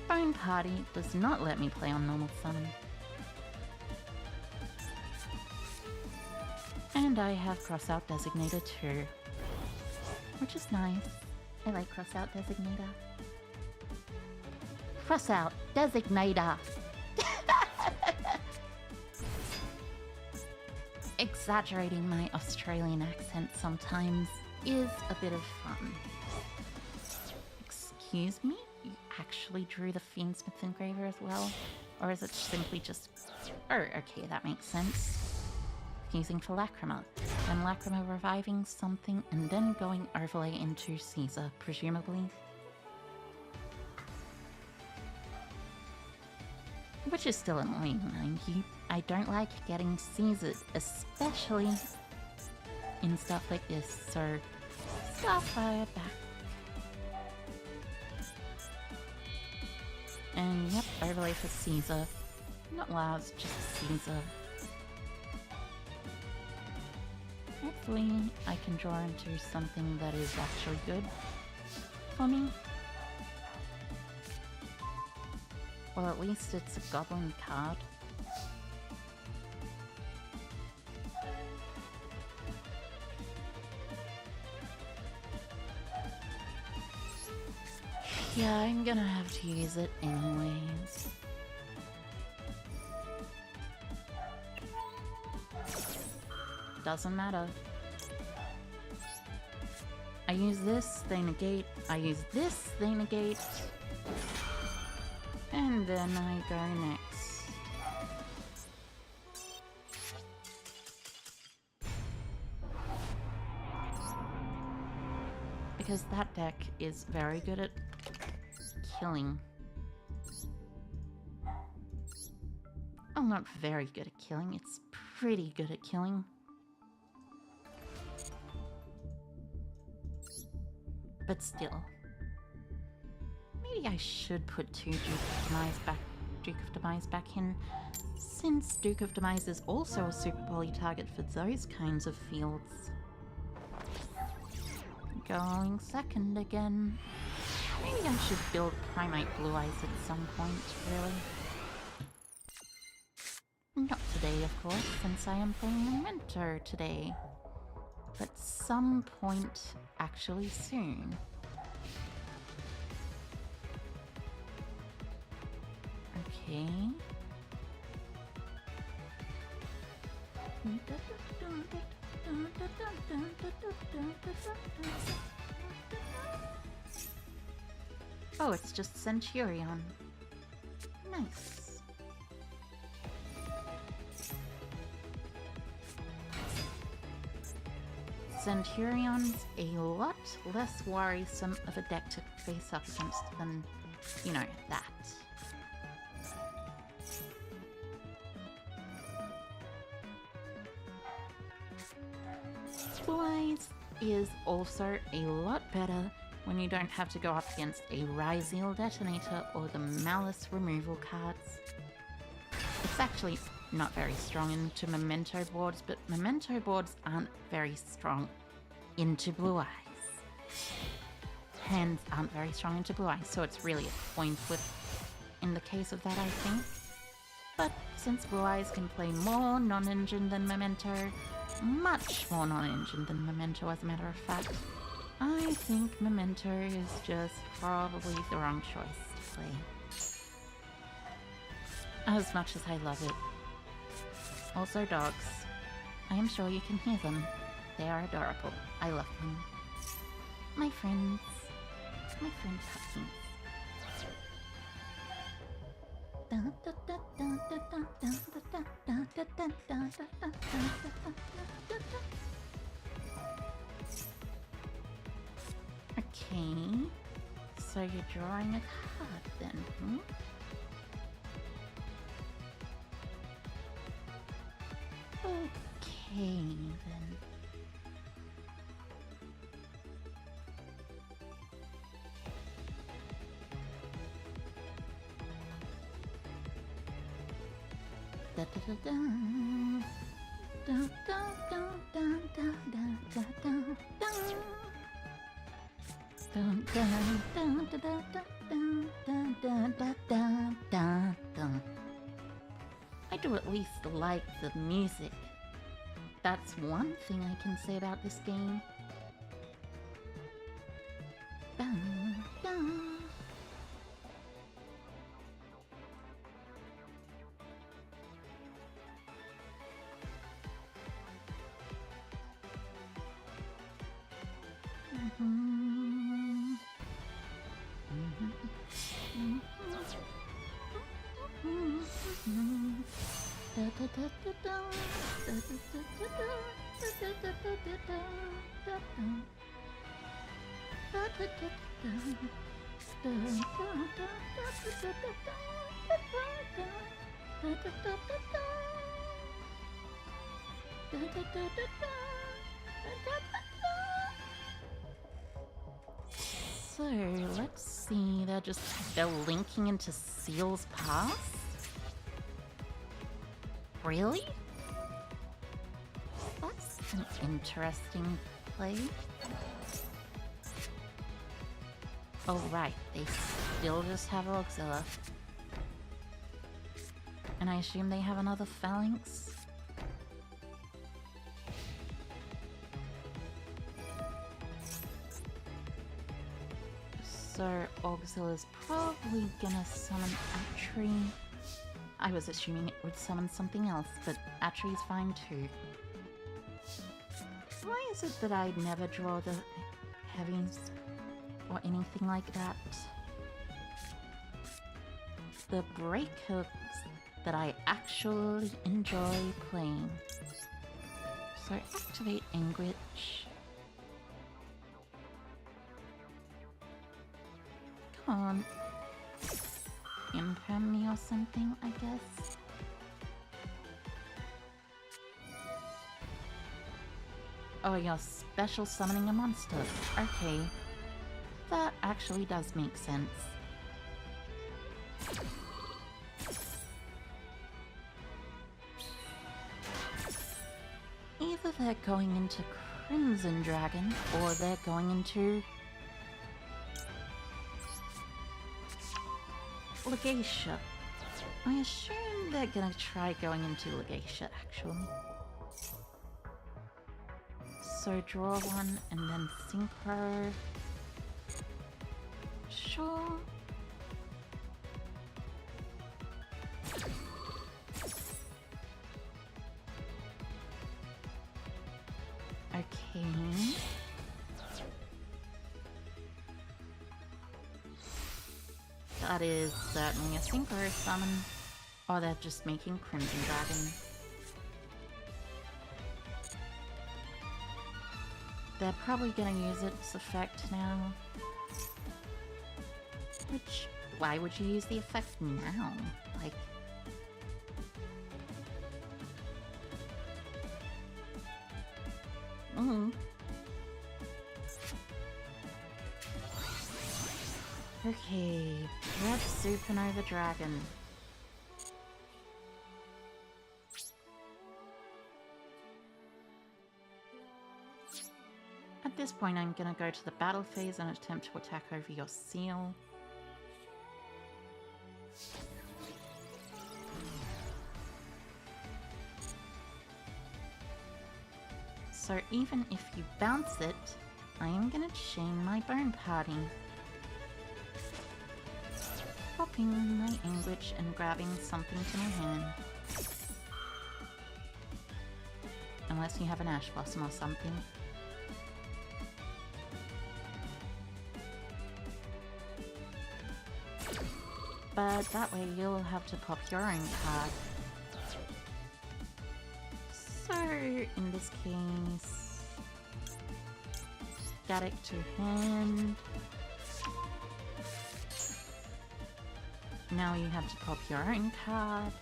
Bone Party does not let me play on normal summon. And I have Crossout Designator too, which is nice. I like Crossout Designator. Crossout Designator! Exaggerating my Australian accent sometimes is a bit of fun. Excuse me? You actually drew the Fiendsmith Engraver as well? Or is it simply just... oh, okay, that makes sense. Using for Lacrima. Then Lacrima reviving something and then going overlay into Caesar, presumably. Which is still annoying, mind you. I don't like getting Caesars, especially in stuff like this, so Starfire back. And yep, overlay for Caesar. Not Lars, just Caesar. Hopefully I can draw into something that is actually good for me. Well, at least it's a goblin card. Yeah, I'm gonna have to use it anyways. Doesn't matter. I use this, they negate. I use this, they negate. And then I go next. Because that deck is very good at killing. Oh, not very good at killing, it's pretty good at killing. But still. Maybe I should put two Duke of Demise back in, since Duke of Demise is also a super poly target for those kinds of fields. Going second again. Maybe I should build Primate Blue Eyes at some point, really. Not today, of course, since I am playing Memento today. But some point actually soon. Okay. Oh, it's just Centurion. Nice. Centurion's a lot less worrisome of a deck to face up against than, you know, that. Blue Eyes is also a lot better when you don't have to go up against a Ryzeal Detonator or the Malice removal cards. It's actually not very strong into Memento boards, but Memento boards aren't very strong into Blue Eyes. Hands aren't very strong into Blue Eyes, so it's really a coin flip in the case of that, I think. But since Blue Eyes can play more non-engine than Memento, much more non-engine than Memento as a matter of fact, I think Memento is just probably the wrong choice to play. As much as I love it. Also dogs. I am sure you can hear them. They are adorable. I love them. My friends. My friend puppies. Okay. So you're drawing a card then, hmm? Okay, then. Da da da da. Da da da da da da da da. Dun dun dun da da da dun dun da da da da. I do at least like the music. That's one thing I can say about this game. Dun, dun. So let's see, they're linking into Seal's Pass? Really? That's an interesting play. Oh right, they still just have Auxilla. And I assume they have another Phalanx? So Auxilla's probably gonna summon Atri. I was assuming it would summon something else, but Atri's fine too. Why is it that I never draw the heavies or anything like that? The breakers that I actually enjoy playing. So activate Engrich. can't imperm me or something, I guess. Oh, you're special summoning a monster. Okay. That actually does make sense. Either they're going into Crimson Dragon, or they're going into Legacia. I assume they're gonna try going into Legacia, actually. So draw one and then synchro. Sure. Okay. That is certainly a synchro summon. Or they're just making Crimson Dragon. They're probably gonna use its effect now. Which, why would you use the effect now? Like... Okay, Red Supernova Dragon. At this point, I'm gonna go to the battle phase and attempt to attack over your seal. So even if you bounce it, I am gonna chain my Bone Party. Popping my Anguish and grabbing something to my hand. Unless you have an Ash Blossom or something. But that way you'll have to pop your own card. So, in this case... Static to hand. Now you have to pop your own card.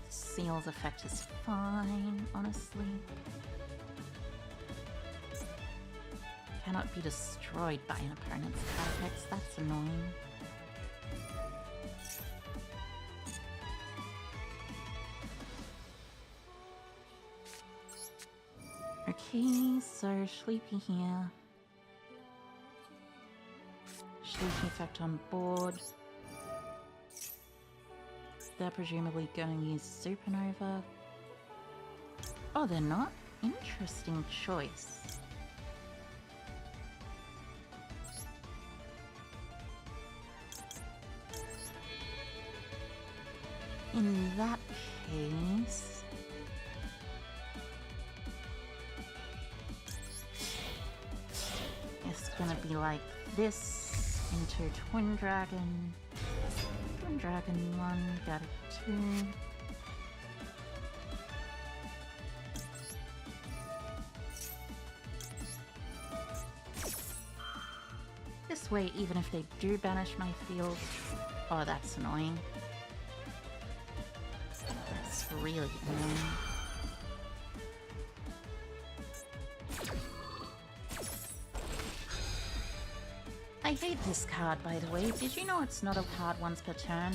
Seal's effect is fine, honestly. Cannot be destroyed by an opponent's card effects, that's annoying. Okay, so Sleepy here. Sleepy effect on board. They're presumably going to use Supernova. Oh, they're not? Interesting choice. In that case... it's gonna be like this into Twin Dragon. Twin Dragon 1, got a 2. This way, even if they do banish my field... oh, that's annoying. That's really annoying. I hate this card, by the way. Did you know it's not a card once per turn?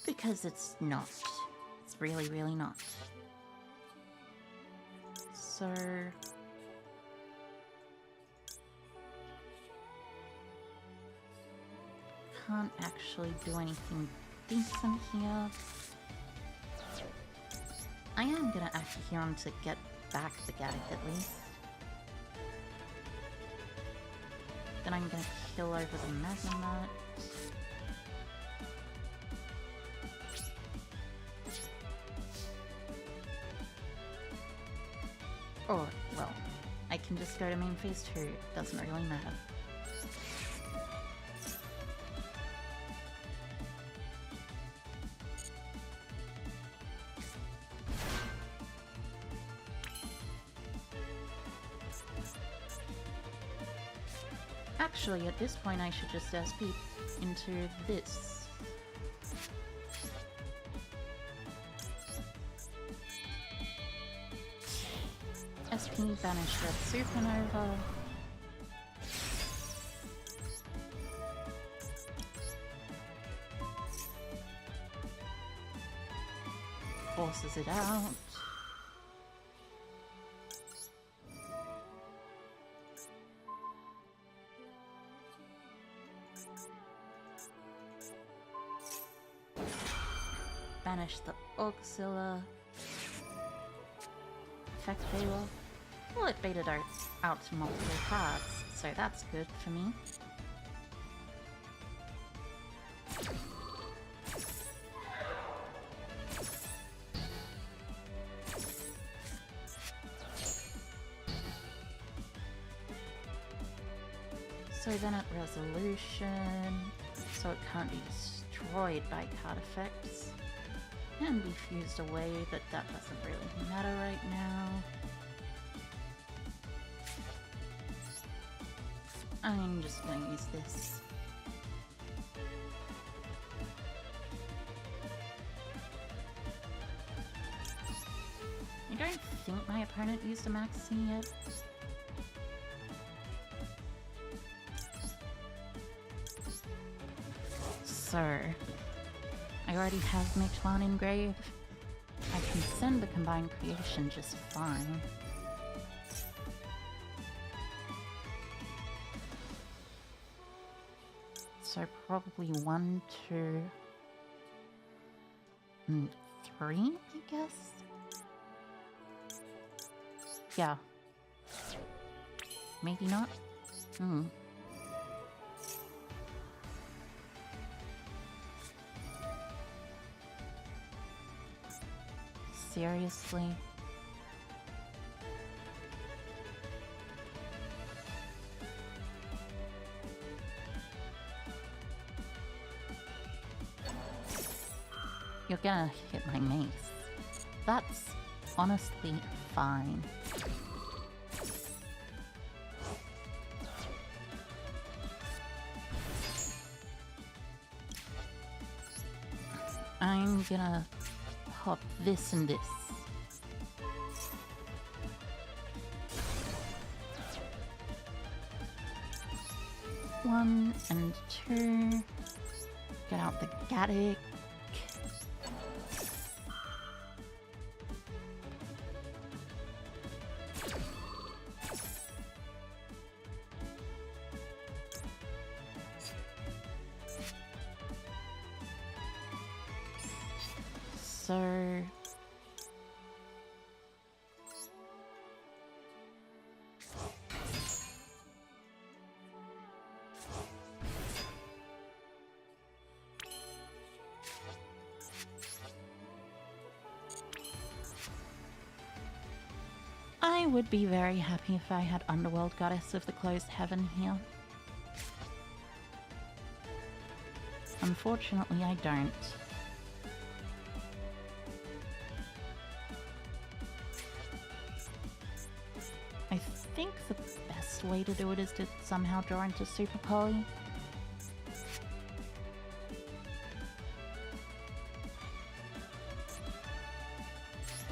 Because it's not. It's really, really not. So... can't actually do anything decent here. I am gonna Akihiron to get back the Gaddock at least. Then I'm gonna kill over the Magnemite. Or, well, I can just go to main phase 2, it doesn't really matter. Actually, at this point I should just SP into this. SP banish Red Supernova. Forces it out. Banish the Auxilla. Effect failure. Well, it baited out multiple cards, so that's good for me. So then at resolution, so it can't be destroyed by card effects. And be fused away, but that doesn't really matter right now. I'm just going to use this. I don't think my opponent used a maxi yet. So, I already have Mictlan engraved. I can send the combined creation just fine. So probably 1, 2, and 3, I guess? Yeah. Maybe not? Seriously? You're gonna hit my mace. That's honestly fine. I'm gonna pop this and this. One and two. Get out the Gaddick. So I would be very happy if I had Underworld Goddess of the Closed Heaven here. Unfortunately, I don't. I think the best way to do it is to somehow draw into Super Poly.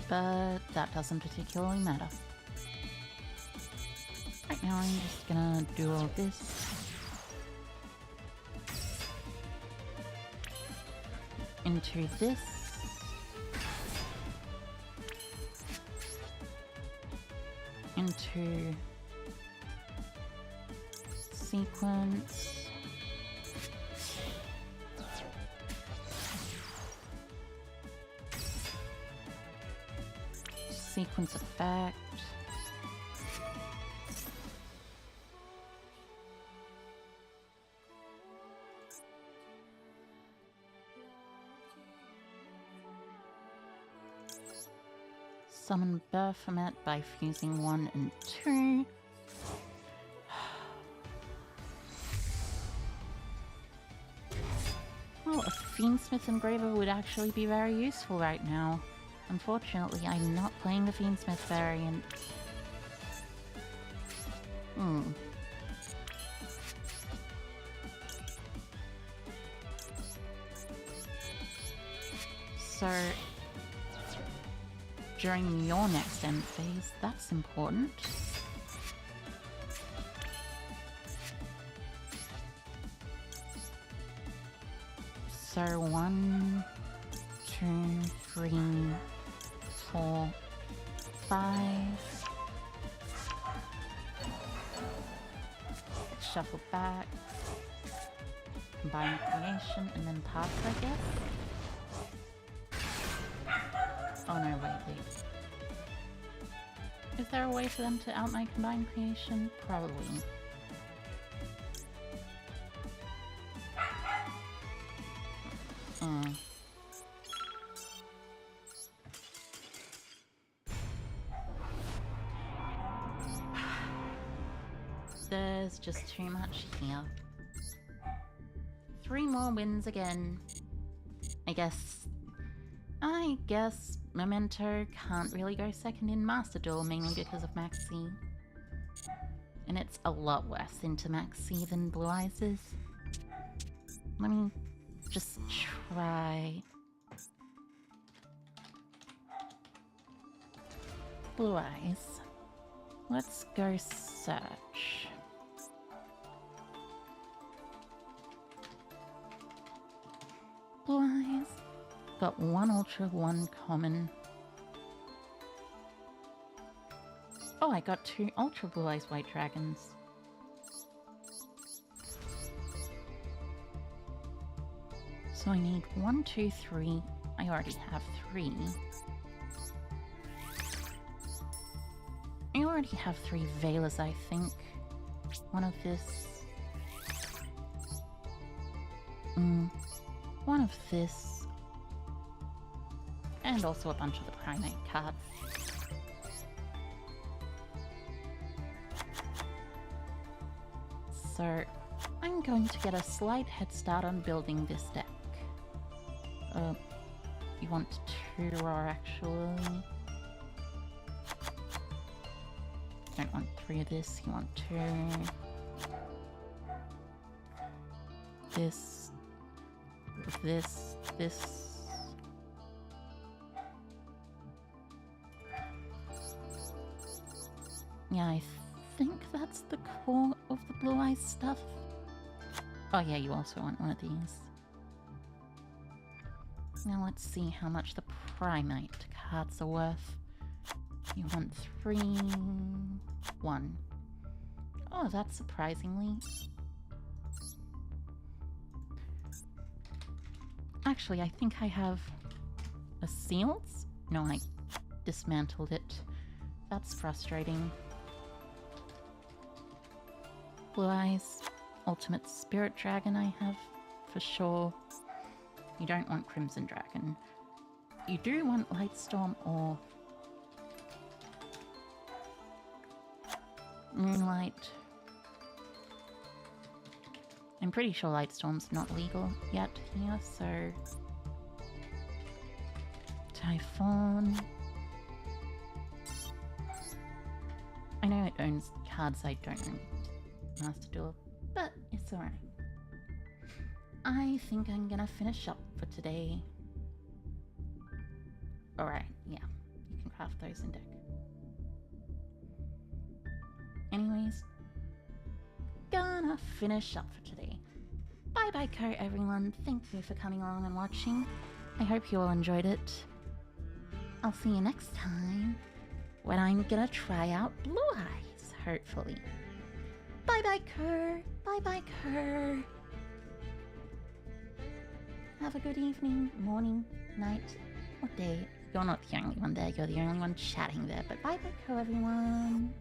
But that doesn't particularly matter. Right now I'm just gonna do all this. Into this. Into sequence. Sequence effect. Summon Baphomet by fusing 1 and 2. Well, a Fiendsmith Engraver would actually be very useful right now. Unfortunately, I'm not playing the Fiendsmith variant. So, during your next end phase, that's important. So 1, 2, 3, 4, 5. Shuffle back. Combine creation and then pass, I guess. Oh no, wait. Is there a way for them to out my combined creation? Probably. There's just too much here. 3 more wins again. I guess Memento can't really go second in Master Duel, mainly because of Maxi. And it's a lot worse into Maxi than Blue Eyes is. Let me just try... Blue Eyes. Let's go search. Blue Eyes. Got 1 Ultra, 1 Common. Oh, I got 2 Ultra Blue Eyes White Dragons. So I need 1, 2, 3. I already have 3. I already have 3 Veilers, I think. 1 of this. 1 of this. And also a bunch of the Primate cards. So, I'm going to get a slight head start on building this deck. You want 2 raw, actually. Don't want 3 of this, you want 2. This. Yeah, I think that's the core of the Blue Eyes stuff. Oh yeah, you also want 1 of these. Now let's see how much the Primate cards are worth. You want 3... 1. Oh, that's surprisingly... Actually, I think I have a Seals? No, I dismantled it. That's frustrating. Blue Eyes, Ultimate Spirit Dragon I have, for sure. You don't want Crimson Dragon. You do want Lightstorm or Moonlight. I'm pretty sure Lightstorm's not legal yet here, so... Typhoon. I know it owns cards I don't own. Master Duel, but it's alright. I think I'm gonna finish up for today. Alright, yeah. You can craft those in deck. Anyways, gonna finish up for today. Bye bye co everyone, thank you for coming along and watching. I hope you all enjoyed it. I'll see you next time, when I'm gonna try out Blue Eyes, hopefully. Bye bye co, bye bye co. Have a good evening, morning, night, or day. You're not the only one there, you're the only one chatting there, but bye bye co everyone.